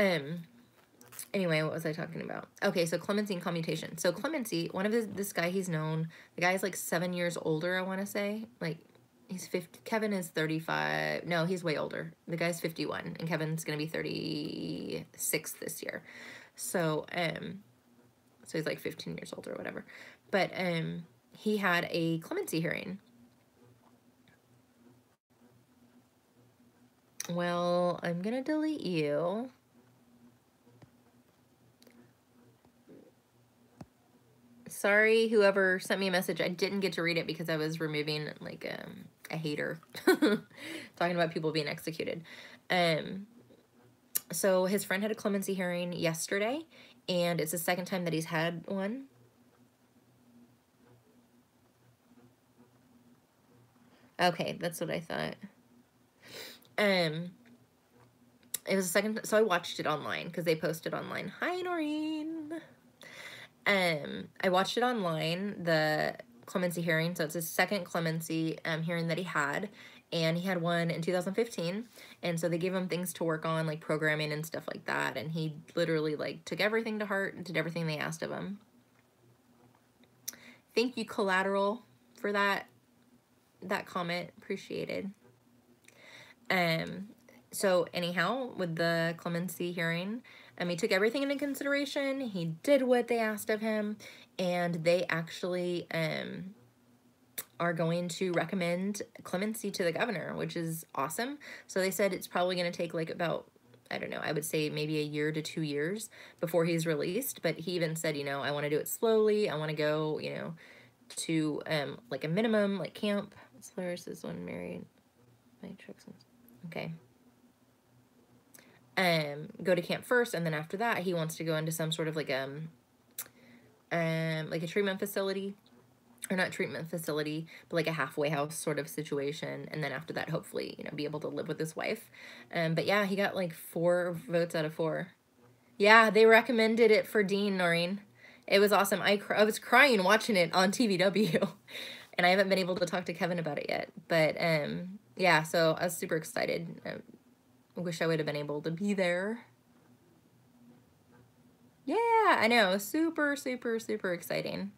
anyway, what was I talking about? Okay, so clemency and commutation. So clemency, one of this guy he's known, the guy's like 7 years older, I want to say. Like, he's 50. Kevin is 35. No, he's way older. The guy's 51, and Kevin's going to be 36 this year. So, so he's like 15 years older or whatever. But, he had a clemency hearing. Well, I'm going to delete you. Sorry, whoever sent me a message. I didn't get to read it because I was removing, like, a hater. Talking about people being executed. So his friend had a clemency hearing yesterday, and it's the second time that he's had one. Okay, that's what I thought. It was the second, so I watched it online because they posted online. Hi, Noreen. I watched it online, the clemency hearing. So it's his second clemency hearing that he had, and he had one in 2015. And so they gave him things to work on, like programming and stuff like that. And he literally like took everything to heart and did everything they asked of him. Thank you, Collateral, for that comment. Appreciated. So anyhow, with the clemency hearing, he took everything into consideration. He did what they asked of him, and they actually are going to recommend clemency to the governor, which is awesome. So they said it's probably going to take like about, I don't know, I would say maybe a year to 2 years before he's released. But he even said, you know, I want to do it slowly. I want to go, you know, to like a minimum, like camp. Solaris is one married. Okay. Go to camp first, and then after that, he wants to go into some sort of like a treatment facility, or not treatment facility, but like a halfway house sort of situation, and then after that, hopefully, you know, be able to live with his wife. But yeah, he got like 4 votes out of 4. Yeah, they recommended it for Dean, Noreen. It was awesome. I was crying watching it on TVW, and I haven't been able to talk to Kevin about it yet. But yeah, so I was super excited. I wish I would have been able to be there. Yeah, I know. Super, super, super exciting.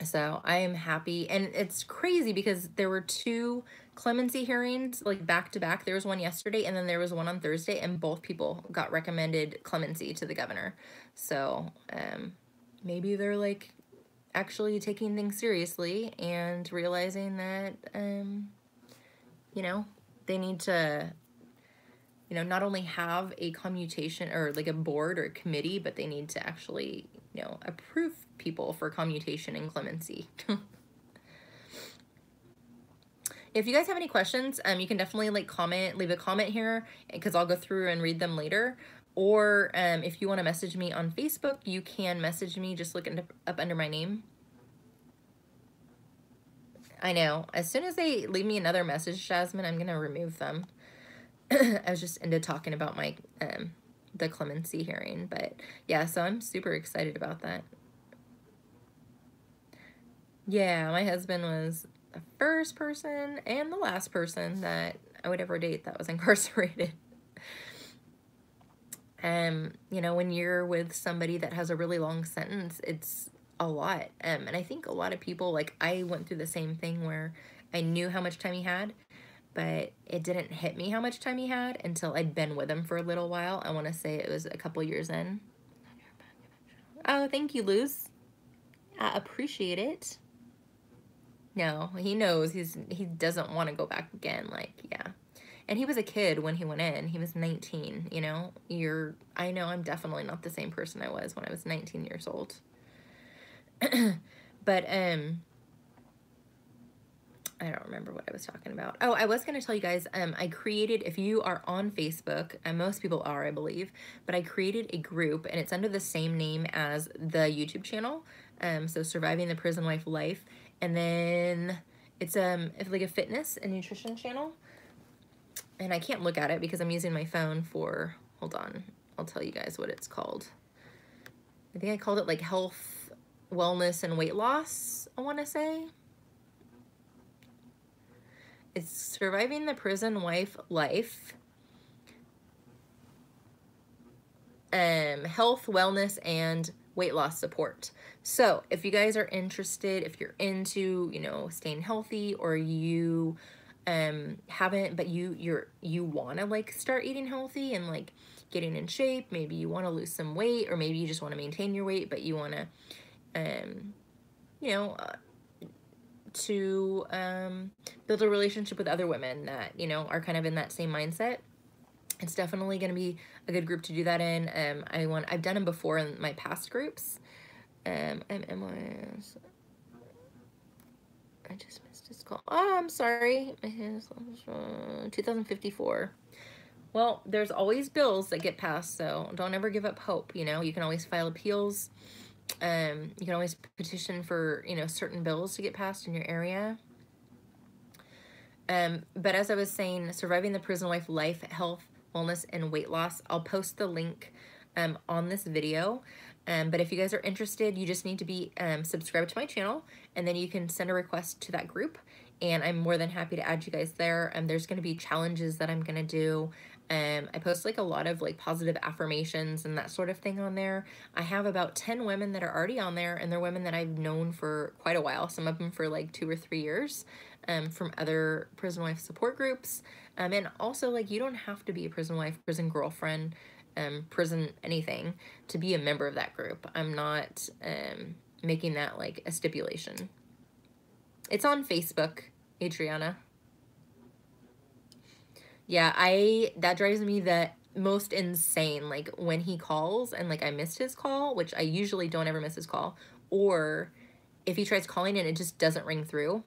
So I am happy. And it's crazy because there were 2 clemency hearings, like back to back. There was one yesterday, and then there was one on Thursday, and both people got recommended clemency to the governor. So maybe they're like actually taking things seriously and realizing that, you know, they need to, you know, not only have a commutation or like a board or a committee, but they need to actually, you know, approve people for commutation and clemency. If you guys have any questions, you can definitely like leave a comment here, because I'll go through and read them later. Or if you want to message me on Facebook, you can message me, just look up under my name. I know. As soon as they leave me another message, Jasmine, I'm going to remove them. I was just into talking about my the clemency hearing, but yeah, so I'm super excited about that. Yeah, my husband was the first person and the last person that I would ever date that was incarcerated. You know, when you're with somebody that has a really long sentence, it's a lot. And I think a lot of people, like, I went through the same thing where I knew how much time he had, but it didn't hit me how much time he had until I'd been with him for a little while. I want to say it was a couple years in. Oh, thank you, Luz. I appreciate it. No, he knows he doesn't want to go back again. Like, yeah. And he was a kid when he went in. He was 19, you know? I know I'm definitely not the same person I was when I was 19 years old. But, I don't remember what I was talking about. Oh, I was going to tell you guys, I created, if you are on Facebook, and most people are, I believe, but I created a group, and it's under the same name as the YouTube channel, so Surviving the Prison Wife Life, and then it's like a fitness and nutrition channel, and I can't look at it because I'm using my phone for, hold on, I'll tell you guys what it's called. I think I called it like health, wellness, and weight loss, I want to say. It's Surviving the Prison Wife Life, health, wellness, and weight loss support. So if you guys are interested, if you're into, you know, staying healthy, or you haven't, but you want to like start eating healthy and like getting in shape, maybe you want to lose some weight, or maybe you just want to maintain your weight, but you want to you know, to build a relationship with other women that, you know, are kind of in that same mindset. It's definitely going to be a good group to do that in. I've done them before in my past groups. I just missed his call. Oh, I'm sorry. 2054. Well, there's always bills that get passed, so don't ever give up hope. You know, you can always file appeals. You can always petition for, you know, certain bills to get passed in your area. But as I was saying, Surviving the Prison Wife Life, Health, Wellness, and Weight Loss, I'll post the link on this video. But if you guys are interested, you just need to be subscribed to my channel, and then you can send a request to that group, and I'm more than happy to add you guys there. There's going to be challenges that I'm going to do. I post like a lot of like positive affirmations and that sort of thing on there. I have about 10 women that are already on there, and they're women that I've known for quite a while, some of them for like 2 or 3 years, from other prison wife support groups. And also, like, you don't have to be a prison wife, prison girlfriend, prison anything to be a member of that group. I'm not making that like a stipulation. It's on Facebook, Adriana. Yeah, that drives me the most insane, like when he calls and like I missed his call, which I usually don't ever miss his call, or if he tries calling and it just doesn't ring through,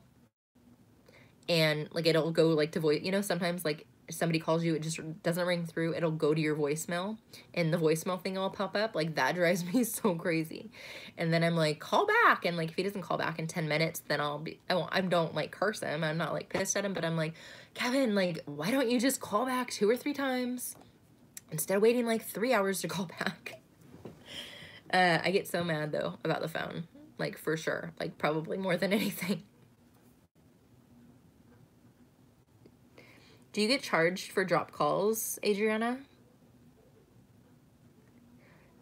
and like it'll go like to voice, you know, sometimes like somebody calls you, it just doesn't ring through, it'll go to your voicemail, and the voicemail thing will pop up. Like, that drives me so crazy. And then I'm like, call back, and like if he doesn't call back in 10 minutes, then I don't like curse him, I'm not like pissed at him, but I'm like, Kevin, like, why don't you just call back 2 or 3 times instead of waiting like 3 hours to call back? I get so mad though about the phone, like, for sure, like probably more than anything. Do you get charged for drop calls, Adriana?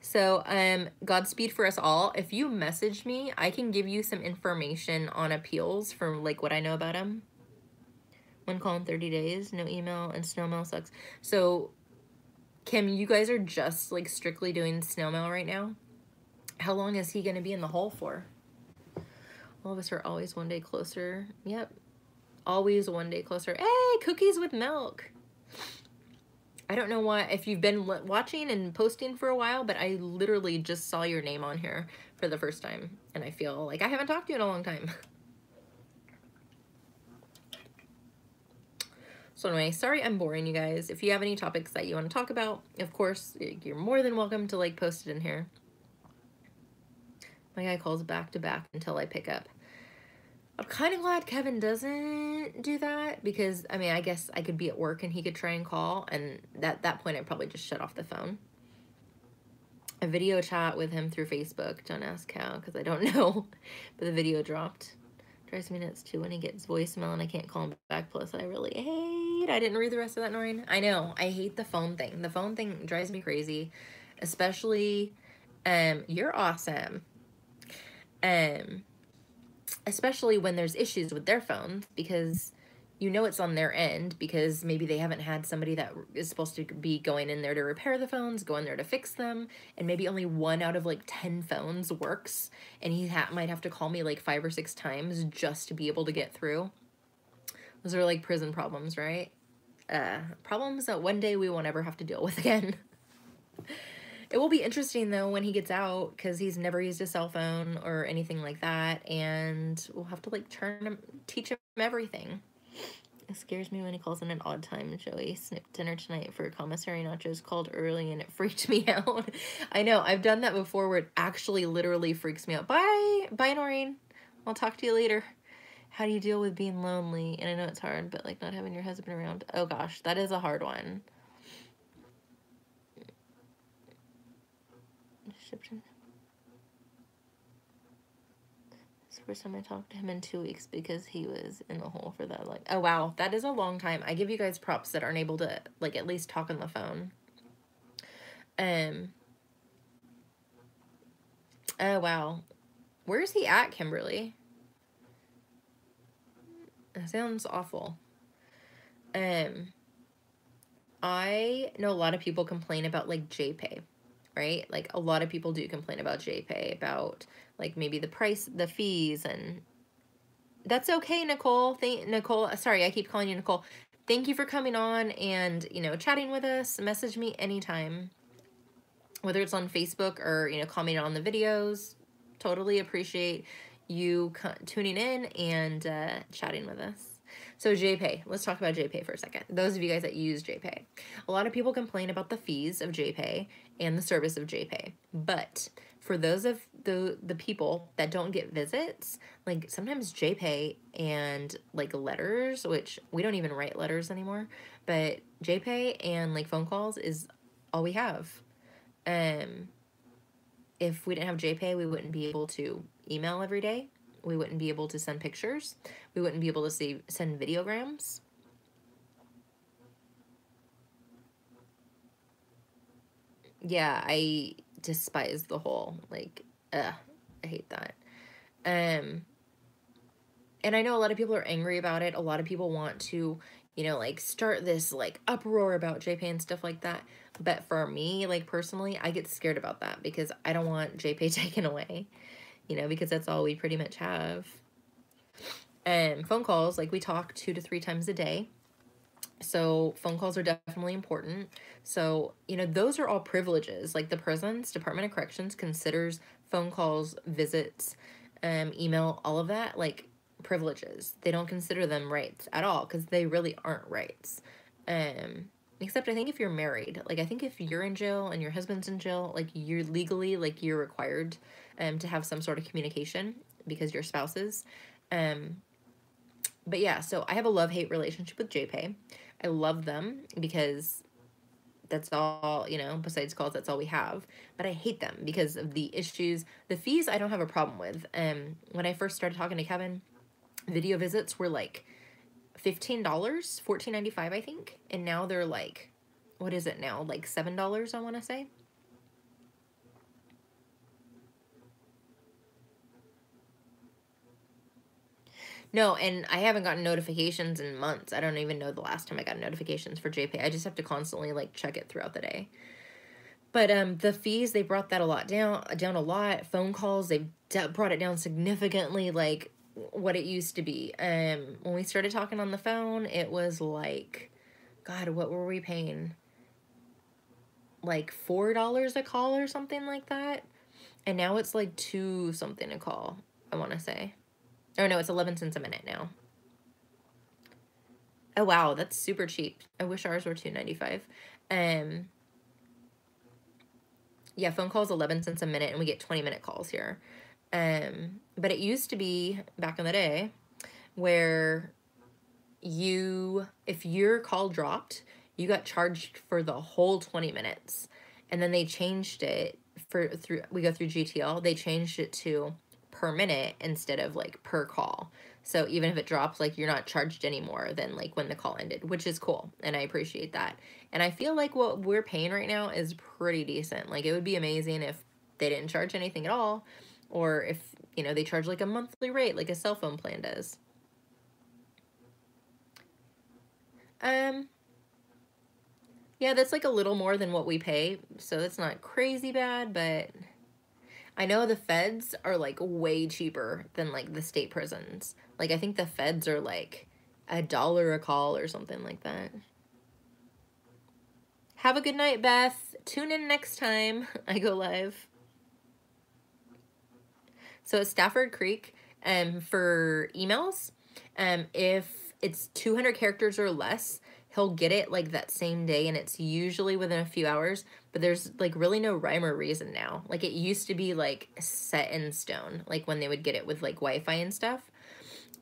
So, Godspeed for us all. If you message me, I can give you some information on appeals from like what I know about them. One call in 30 days, no email, and snail mail sucks. So, Kim, you guys are just like strictly doing snail mail right now? How long is he going to be in the hole for? All of us are always one day closer. Yep. Always one day closer. Hey, cookies with milk. I don't know why, if you've been watching and posting for a while, but I literally just saw your name on here for the first time, and I feel like I haven't talked to you in a long time. So anyway, sorry I'm boring you guys. If you have any topics that you want to talk about, of course, you're more than welcome to like post it in here. My guy calls back to back until I pick up. I'm kind of glad Kevin doesn't do that, because, I mean, I guess I could be at work and he could try and call, and at that point I'd probably just shut off the phone. A video chat with him through Facebook. Don't ask how, because I don't know, but the video dropped. Drives me nuts too when he gets voicemail and I can't call him back. Plus, I really hate, I didn't read the rest of that, Noreen. I know, I hate the phone thing. The phone thing drives me crazy, especially, you're awesome. Especially when there's issues with their phones, because you know it's on their end because maybe they haven't had somebody that is supposed to be going in there to repair the phones, go in there to fix them, and maybe only 1 out of like 10 phones works, and he might have to call me like 5 or 6 times just to be able to get through. Those are like prison problems, right? Problems that one day we won't ever have to deal with again. It will be interesting though when he gets out, because he's never used a cell phone or anything like that, and we'll have to like teach him everything. It scares me when he calls in an odd time. Joey snipped dinner tonight for commissary nachos, called early, and it freaked me out. I know, I've done that before where it actually literally freaks me out. Bye, Noreen. I'll talk to you later. How do you deal with being lonely? And I know it's hard, but like not having your husband around. Oh gosh, that is a hard one. It's the first time I talked to him in 2 weeks because he was in the hole for that. Like, oh wow, that is a long time. I give you guys props that aren't able to like at least talk on the phone. Oh wow, where's he at, Kimberly? That sounds awful. I know a lot of people complain about like JPay, right? Like a lot of people do complain about JPay, about like maybe the price, the fees, and that's okay, Nicole. Nicole, sorry, I keep calling you Nicole. Thank you for coming on and, you know, chatting with us. Message me anytime, whether it's on Facebook or, you know, commenting on the videos. Totally appreciate you tuning in and chatting with us. So JPay, let's talk about JPay for a second. Those of you guys that use JPay, a lot of people complain about the fees of JPay and the service of JPay. But for those of the people that don't get visits, like sometimes JPay and like letters, which we don't even write letters anymore, but JPay and like phone calls is all we have. If we didn't have JPay, we wouldn't be able to email every day. We wouldn't be able to send pictures. We wouldn't be able to send videograms. Yeah, I despise the whole, like, I hate that. And I know a lot of people are angry about it. A lot of people want to, you know, like start this like uproar about JPay and stuff like that. But for me, like personally, I get scared about that because I don't want JPay taken away, you know, because that's all we pretty much have. And phone calls, like we talk 2 to 3 times a day. So phone calls are definitely important. So, you know, those are all privileges. Like the prisons, Department of Corrections considers phone calls, visits, email, all of that, like privileges. They don't consider them rights at all because they really aren't rights. Except I think if you're married, like I think if you're in jail and your husband's in jail, like you're legally, like you're required to have some sort of communication because you're spouses. But yeah, so I have a love-hate relationship with JPay. I love them because that's all, you know, besides calls, that's all we have. But I hate them because of the issues. The fees I don't have a problem with. When I first started talking to Kevin, video visits were like $15, $14.95, I think. And now they're like, what is it now? Like $7, I want to say. No, and I haven't gotten notifications in months. I don't even know the last time I got notifications for JPay. I just have to constantly like check it throughout the day. But the fees, they brought that a lot down a lot. Phone calls, they brought it down significantly, like what it used to be. When we started talking on the phone, it was like, God, what were we paying? Like $4 a call or something like that. And now it's like $2 something a call, I want to say. Oh no, it's 11 cents a minute now. Oh wow, that's super cheap. I wish ours were $2.95. Yeah, phone calls 11 cents a minute and we get 20-minute calls here. But it used to be back in the day where if your call dropped, you got charged for the whole 20 minutes. And then they changed it we go through GTL, they changed it to per minute instead of like per call. So even if it drops, like you're not charged anymore than like when the call ended, which is cool. And I appreciate that. And I feel like what we're paying right now is pretty decent. Like it would be amazing if they didn't charge anything at all, or if, you know, they charge like a monthly rate, like a cell phone plan does. Um, yeah, that's like a little more than what we pay, so that's not crazy bad, but I know the feds are like way cheaper than like the state prisons. Like I think the feds are like $1 a call or something like that. Have a good night, Beth. Tune in next time I go live. So at Stafford Creek, for emails, if it's 200 characters or less, he'll get it like that same day, and it's usually within a few hours, but there's like really no rhyme or reason now. Like it used to be like set in stone, like when they would get it with like Wi-Fi and stuff.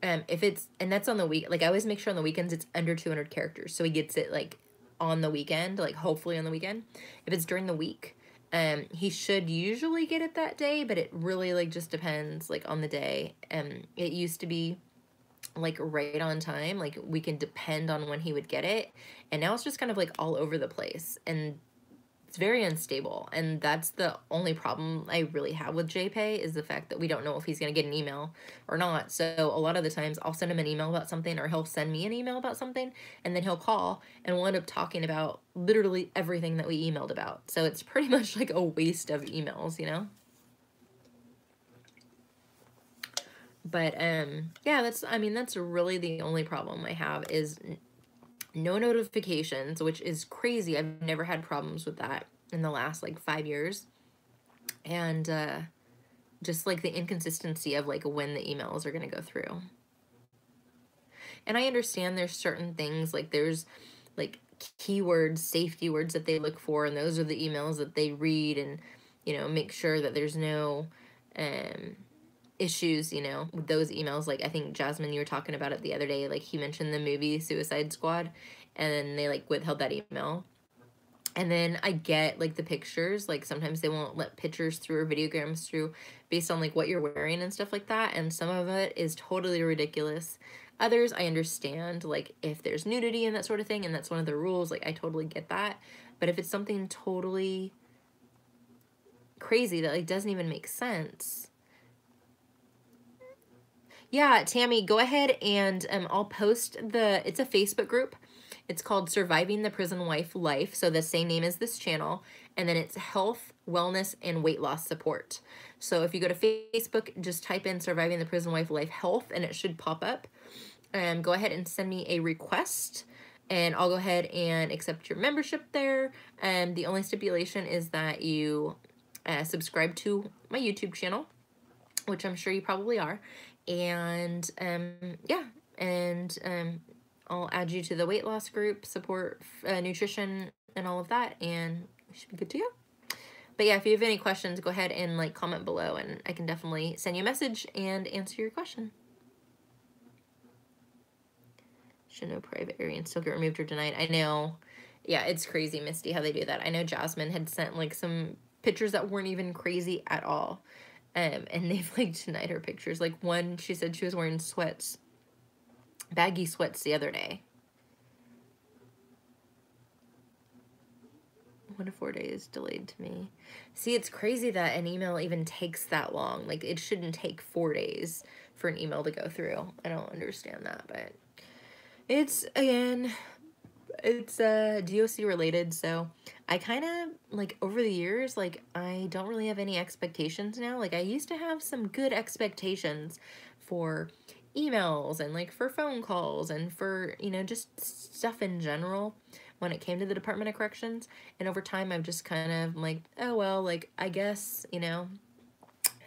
If it's, and that's on the week, like I always make sure on the weekends it's under 200 characters, so he gets it like on the weekend, like hopefully on the weekend. If it's during the week, he should usually get it that day, but it really like just depends like on the day. It used to be like right on time, like we can depend on when he would get it, and now it's just kind of like all over the place, and it's very unstable. And that's the only problem I really have with JPay, is the fact that we don't know if he's going to get an email or not. So a lot of the times I'll send him an email about something, or he'll send me an email about something, and then he'll call, and we'll end up talking about literally everything that we emailed about. So it's pretty much like a waste of emails, you know? But yeah, that's, I mean, that's really the only problem I have, is no notifications, which is crazy. I've never had problems with that in the last like 5 years. And just like the inconsistency of like when the emails are going to go through. And I understand there's certain things, like there's like keywords, safety words that they look for, and those are the emails that they read, and you know, make sure that there's no issues, you know, with those emails. Like I think Jasmine, you were talking about it the other day, like he mentioned the movie Suicide Squad, and then they like withheld that email. And then I get like the pictures, like sometimes they won't let pictures through or videograms through based on like what you're wearing and stuff like that, and some of it is totally ridiculous. Others I understand, like if there's nudity and that sort of thing, and that's one of the rules, like I totally get that. But if it's something totally crazy that like doesn't even make sense. Yeah, Tammy, go ahead and I'll post it's a Facebook group. It's called Surviving the Prison Wife Life, so the same name as this channel, and then it's health, wellness, and weight loss support. So if you go to Facebook, just type in Surviving the Prison Wife Life Health, and it should pop up. Go ahead and send me a request, and I'll go ahead and accept your membership there. The only stipulation is that you subscribe to my YouTube channel, which I'm sure you probably are. And yeah, and I'll add you to the weight loss group, support nutrition, and all of that, and we should be good to go. But yeah, if you have any questions, go ahead and like comment below, and I can definitely send you a message and answer your question. Should no private area and still get removed or denied. I know. Yeah, it's crazy, Misty, how they do that. I know Jasmine had sent like some pictures that weren't even crazy at all. And they've like denied her pictures. Like one, she said she was wearing sweats, baggy sweats the other day. 1 to 4 days delayed to me. See, it's crazy that an email even takes that long. Like it shouldn't take 4 days for an email to go through. I don't understand that, but it's, again, it's DOC related, so I kind of, like, over the years, like, I don't really have any expectations now. Like, I used to have some good expectations for emails and, like, for phone calls and for, you know, just stuff in general when it came to the Department of Corrections. And over time, I've just kind of, like, oh, well, like, I guess, you know,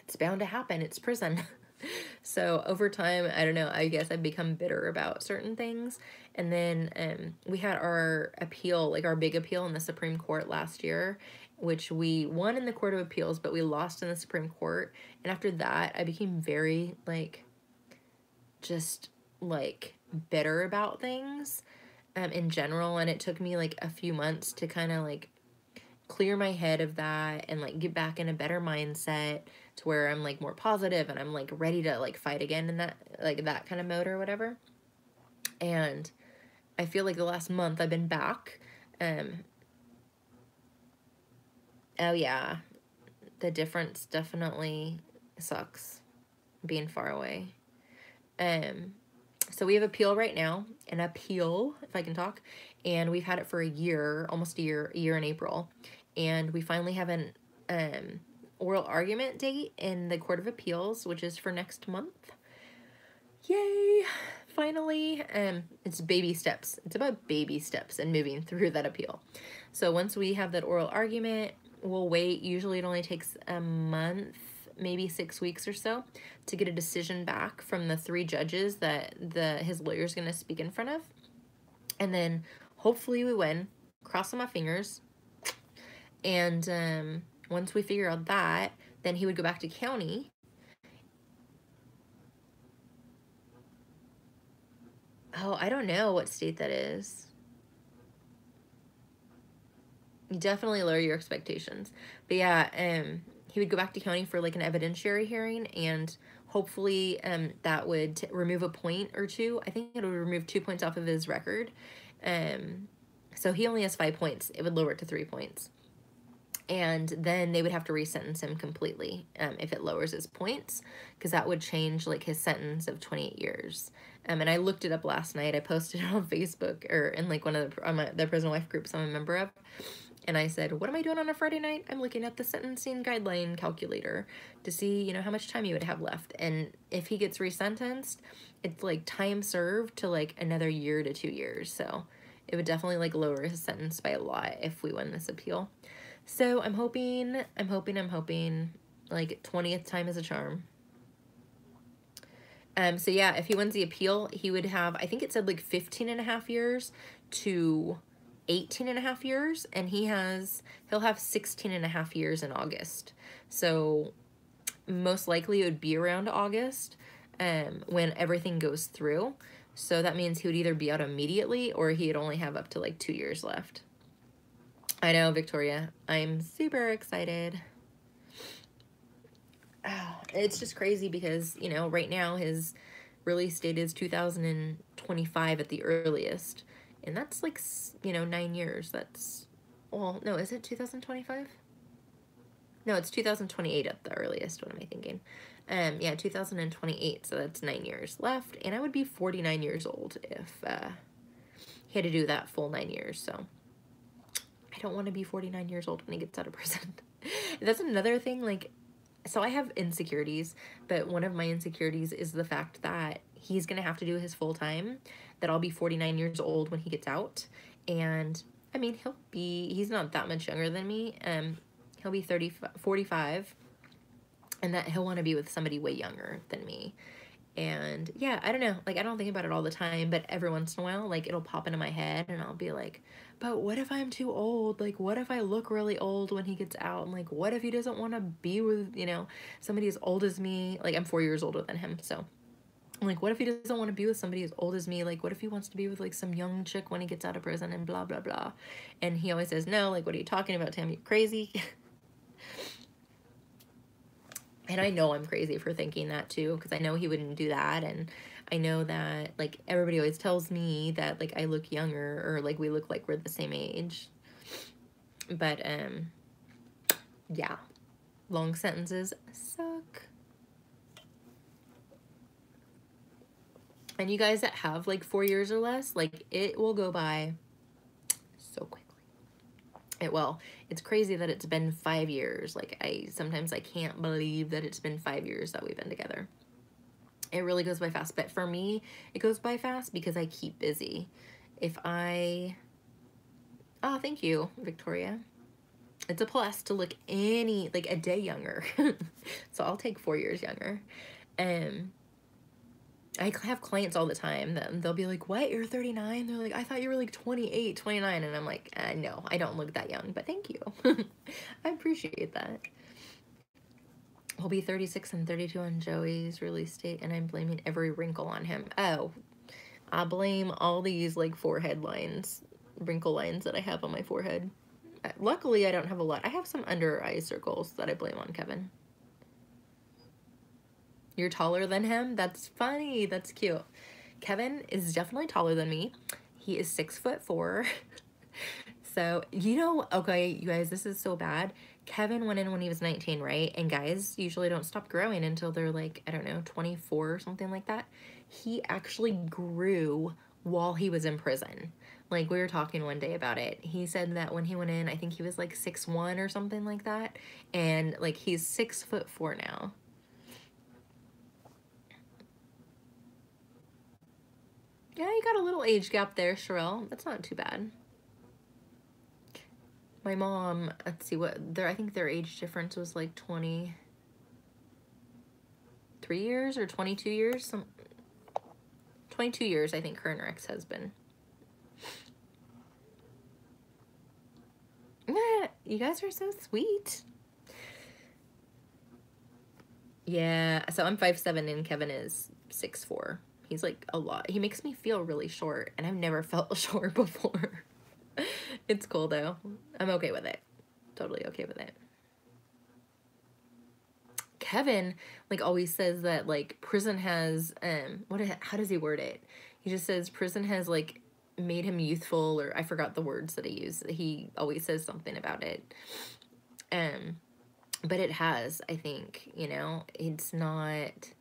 it's bound to happen. It's prison. So over time, I don't know, I guess I've become bitter about certain things. And then we had our appeal, like our big appeal in the Supreme Court last year, which we won in the Court of Appeals, but we lost in the Supreme Court. And after that, I became very, like, just, like, bitter about things in general. And it took me, like, a few months to kind of, like, clear my head of that and, like, get back in a better mindset to where I'm, like, more positive and I'm, like, ready to, like, fight again in that, like, that kind of mode or whatever. And I feel like the last month I've been back. Oh, yeah. The difference definitely sucks being far away. So we have appeal right now, an appeal, if I can talk, and we've had it for a year, almost a year in April, and we finally have an oral argument date in the Court of Appeals, which is for next month. Yay! Finally, it's baby steps. It's about baby steps and moving through that appeal. So once we have that oral argument, we'll wait. Usually it only takes a month, maybe 6 weeks or so, to get a decision back from the 3 judges that his lawyer's going to speak in front of. And then hopefully we win. Crossing my fingers. And once we figure out that, then he would go back to county. Oh, I don't know what state that is. You definitely lower your expectations. But yeah, he would go back to county for like an evidentiary hearing, and hopefully that would remove a point or 2. I think it would remove 2 points off of his record. So he only has 5 points. It would lower it to 3 points. And then they would have to resentence him completely if it lowers his points, because that would change like his sentence of 28 years. And I looked it up last night. I posted it on Facebook or in like one of the prison life groups I'm a member of. And I said, what am I doing on a Friday night? I'm looking at the sentencing guideline calculator to see, you know, how much time he would have left. And if he gets resentenced, it's like time served to like another year to 2 years. So it would definitely like lower his sentence by a lot if we win this appeal. So I'm hoping, like 20th time is a charm. So yeah, if he wins the appeal, he would have, I think it said like 15.5 years to 18.5 years, and he'll have 16.5 years in August. So most likely it would be around August when everything goes through. So that means he would either be out immediately or he'd only have up to like 2 years left. I know, Victoria. I'm super excited. Oh, it's just crazy because, you know, right now his release date is 2025 at the earliest. And that's like, you know, 9 years. That's, well, no, is it 2025? No, it's 2028 at the earliest. What am I thinking? Yeah, 2028. So that's 9 years left. And I would be 49 years old if he had to do that full 9 years. So I don't want to be 49 years old when he gets out of prison. That's another thing, like, so I have insecurities, but one of my insecurities is the fact that he's going to have to do his full time, that I'll be 49 years old when he gets out. And I mean, he's not that much younger than me. He'll be 45, and that he'll want to be with somebody way younger than me. And yeah, I don't know, like, I don't think about it all the time, but every once in a while, like, it'll pop into my head and I'll be like, but what if I'm too old? Like, what if I look really old when he gets out? And like, what if he doesn't want to be with, you know, somebody as old as me? Like, I'm 4 years older than him. So I'm like, what if he doesn't want to be with somebody as old as me? Like, what if he wants to be with like some young chick when he gets out of prison and blah, blah, blah. And he always says, no, like, what are you talking about, Tammy? You're crazy. And I know I'm crazy for thinking that too, because I know he wouldn't do that. And I know that, like, everybody always tells me that, like, I look younger, or like we look like we're the same age. But yeah, long sentences suck. And you guys that have like 4 years or less, like, it will go by so quickly. It will. It's crazy that it's been 5 years. Like, sometimes I can't believe that it's been 5 years that we've been together. It really goes by fast. But for me, it goes by fast because I keep busy. Oh, thank you, Victoria. It's a plus to look like a day younger. So I'll take 4 years younger. I have clients all the time that they'll be like, what, you're 39? They're like, I thought you were like 28, 29. And I'm like, no, I don't look that young, but thank you. I appreciate that. I'll be 36 and 32 on Joey's release date, and I'm blaming every wrinkle on him. Oh, I blame all these like forehead lines, wrinkle lines that I have on my forehead. Luckily, I don't have a lot. I have some under eye circles that I blame on Kevin. You're taller than him? That's funny. That's cute. Kevin is definitely taller than me. He is 6'4". So, you know, okay, you guys, this is so bad. Kevin went in when he was 19, right? And guys usually don't stop growing until they're like, I don't know, 24 or something like that. He actually grew while he was in prison. Like, we were talking one day about it. He said that when he went in, I think he was like 6'1" or something like that. And like, he's 6'4" now. Yeah, you got a little age gap there, Sherelle. That's not too bad. My mom, let's see what I think their age difference was like 23 years or 22 years. 22 years, I think, her and her ex-husband. You guys are so sweet. Yeah, so I'm 5'7" and Kevin is 6'4". He's like a lot. He makes me feel really short, and I've never felt short before. It's cool though. I'm okay with it. Totally okay with it. Kevin like always says that like prison has how does he word it? He just says prison has like made him youthful, or I forgot the words that he used. He always says something about it. But it has, I think, you know, it's not,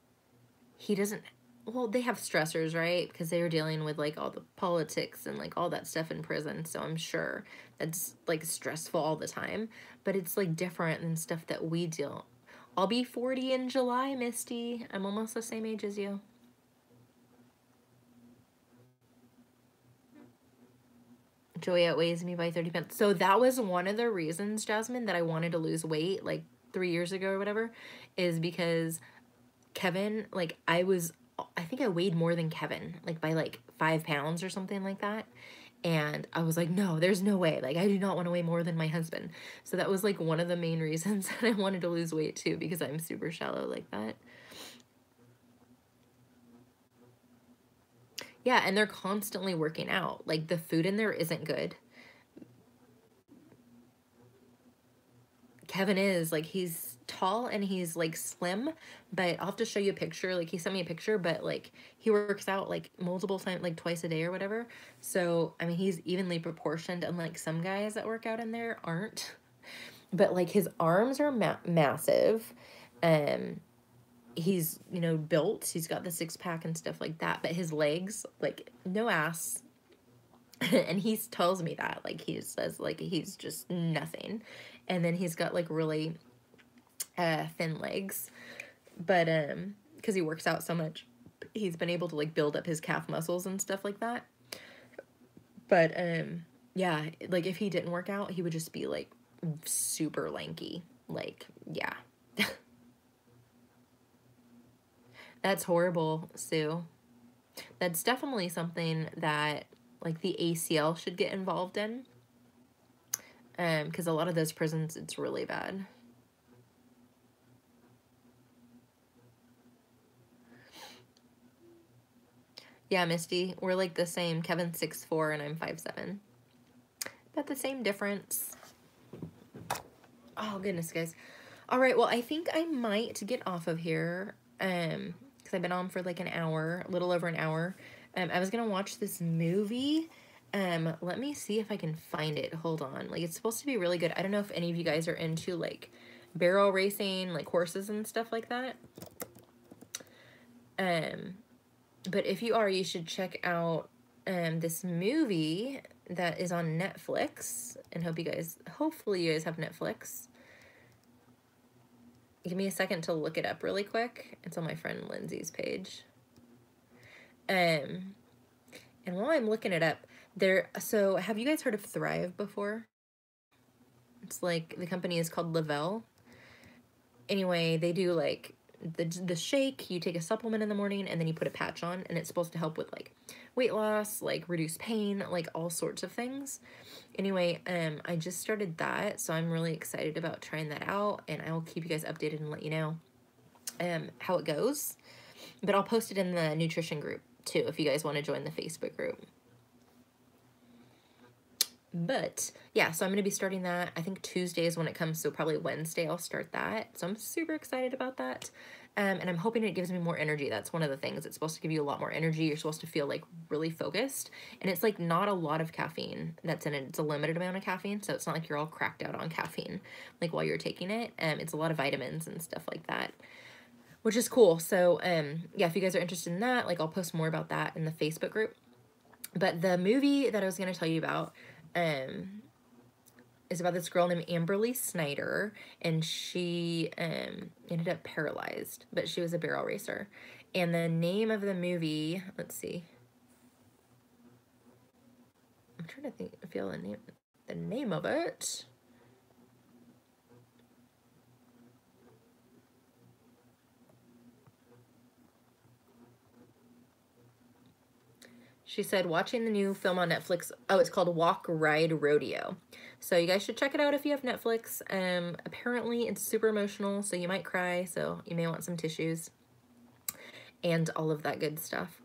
he doesn't, well, they have stressors, right? Because they were dealing with like all the politics and like all that stuff in prison. So I'm sure that's like stressful all the time, but it's like different than stuff that we deal. I'll be 40 in July, Misty. I'm almost the same age as you. Joy outweighs me by 30 pounds. So that was one of the reasons, Jasmine, that I wanted to lose weight like 3 years ago or whatever, is because Kevin, like I think I weighed more than Kevin, like by like 5 pounds or something like that. And I was like, no, there's no way. Like, I do not want to weigh more than my husband. So that was like one of the main reasons that I wanted to lose weight too, because I'm super shallow like that. Yeah, and they're constantly working out. Like, the food in there isn't good. Kevin is, like, he's tall and he's, like, slim, but I'll have to show you a picture. Like, he sent me a picture, but, like, he works out, like, multiple times, like, twice a day or whatever. So, I mean, he's evenly proportioned, unlike some guys that work out in there aren't. But, like, his arms are massive. He's, you know, built. He's got the six-pack and stuff like that. But his legs, like, no ass. And he tells me that. Like, he says, like, he's just nothing. And then he's got, like, really thin legs. But, because he works out so much, he's been able to, like, build up his calf muscles and stuff like that. But, yeah, like, if he didn't work out, he would just be, like, super lanky. Like, yeah. That's horrible, Sue. That's definitely something that, like, the ACL should get involved in. Because a lot of those prisons, it's really bad. Yeah, Misty, we're, like, the same. Kevin's 6'4", and I'm 5'7". About the same difference. Oh, goodness, guys. All right, well, I think I might get off of here. Because I've been on for like an hour, a little over an hour. I was gonna watch this movie. Let me see if I can find it. Hold on. Like, it's supposed to be really good. I don't know if any of you guys are into like barrel racing, like horses and stuff like that. But if you are, you should check out this movie that is on Netflix. And hopefully you guys have Netflix. Give me a second to look it up really quick. It's on my friend Lindsay's page. And while I'm looking it up, so have you guys heard of Thrive before? It's like, the company is called Lavelle. Anyway, they do like the shake. You take a supplement in the morning and then you put a patch on, and it's supposed to help with like weight loss, like reduce pain, like all sorts of things. Anyway, I just started that, so I'm really excited about trying that out, and I will keep you guys updated and let you know how it goes. But I'll post it in the nutrition group too if you guys want to join the Facebook group. But yeah, so I'm going to be starting that. I think Tuesday is when it comes, so probably Wednesday I'll start that. So I'm super excited about that. And I'm hoping it gives me more energy. That's one of the things. It's supposed to give you a lot more energy. You're supposed to feel like really focused. And it's like not a lot of caffeine that's in it. It's a limited amount of caffeine. So it's not like you're all cracked out on caffeine like while you're taking it. It's a lot of vitamins and stuff like that, which is cool. So yeah, if you guys are interested in that, like I'll post more about that in the Facebook group. But the movie that I was going to tell you about is about this girl named Amberly Snyder, and she ended up paralyzed, but she was a barrel racer. And the name of the movie, let's see. I'm trying to feel the name of it. She said, watching the new film on Netflix. Oh, it's called Walk, Ride, Rodeo. So you guys should check it out if you have Netflix. Apparently it's super emotional, so you might cry, so you may want some tissues and all of that good stuff.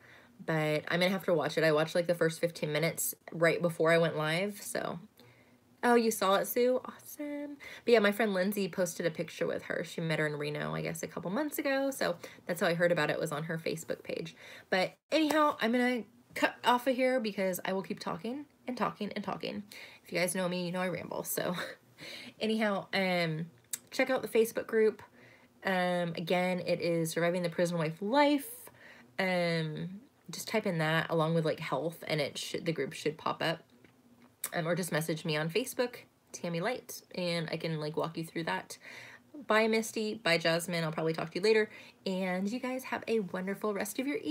But I'm gonna have to watch it. I watched like the first 15 minutes right before I went live, so. Oh, you saw it, Sue? Awesome. But yeah, my friend Lindsay posted a picture with her. She met her in Reno, I guess, a couple months ago. So that's how I heard about it, was on her Facebook page. But anyhow, I'm going to cut off of here because I will keep talking and talking and talking. If you guys know me, you know I ramble. So anyhow, check out the Facebook group. Again, it is Surviving the Prison Wife Life. Just type in that along with like health, and the group should pop up. Or just message me on Facebook, Tammy Light, and I can like walk you through that. Bye, Misty. Bye, Jasmine. I'll probably talk to you later. And you guys have a wonderful rest of your evening.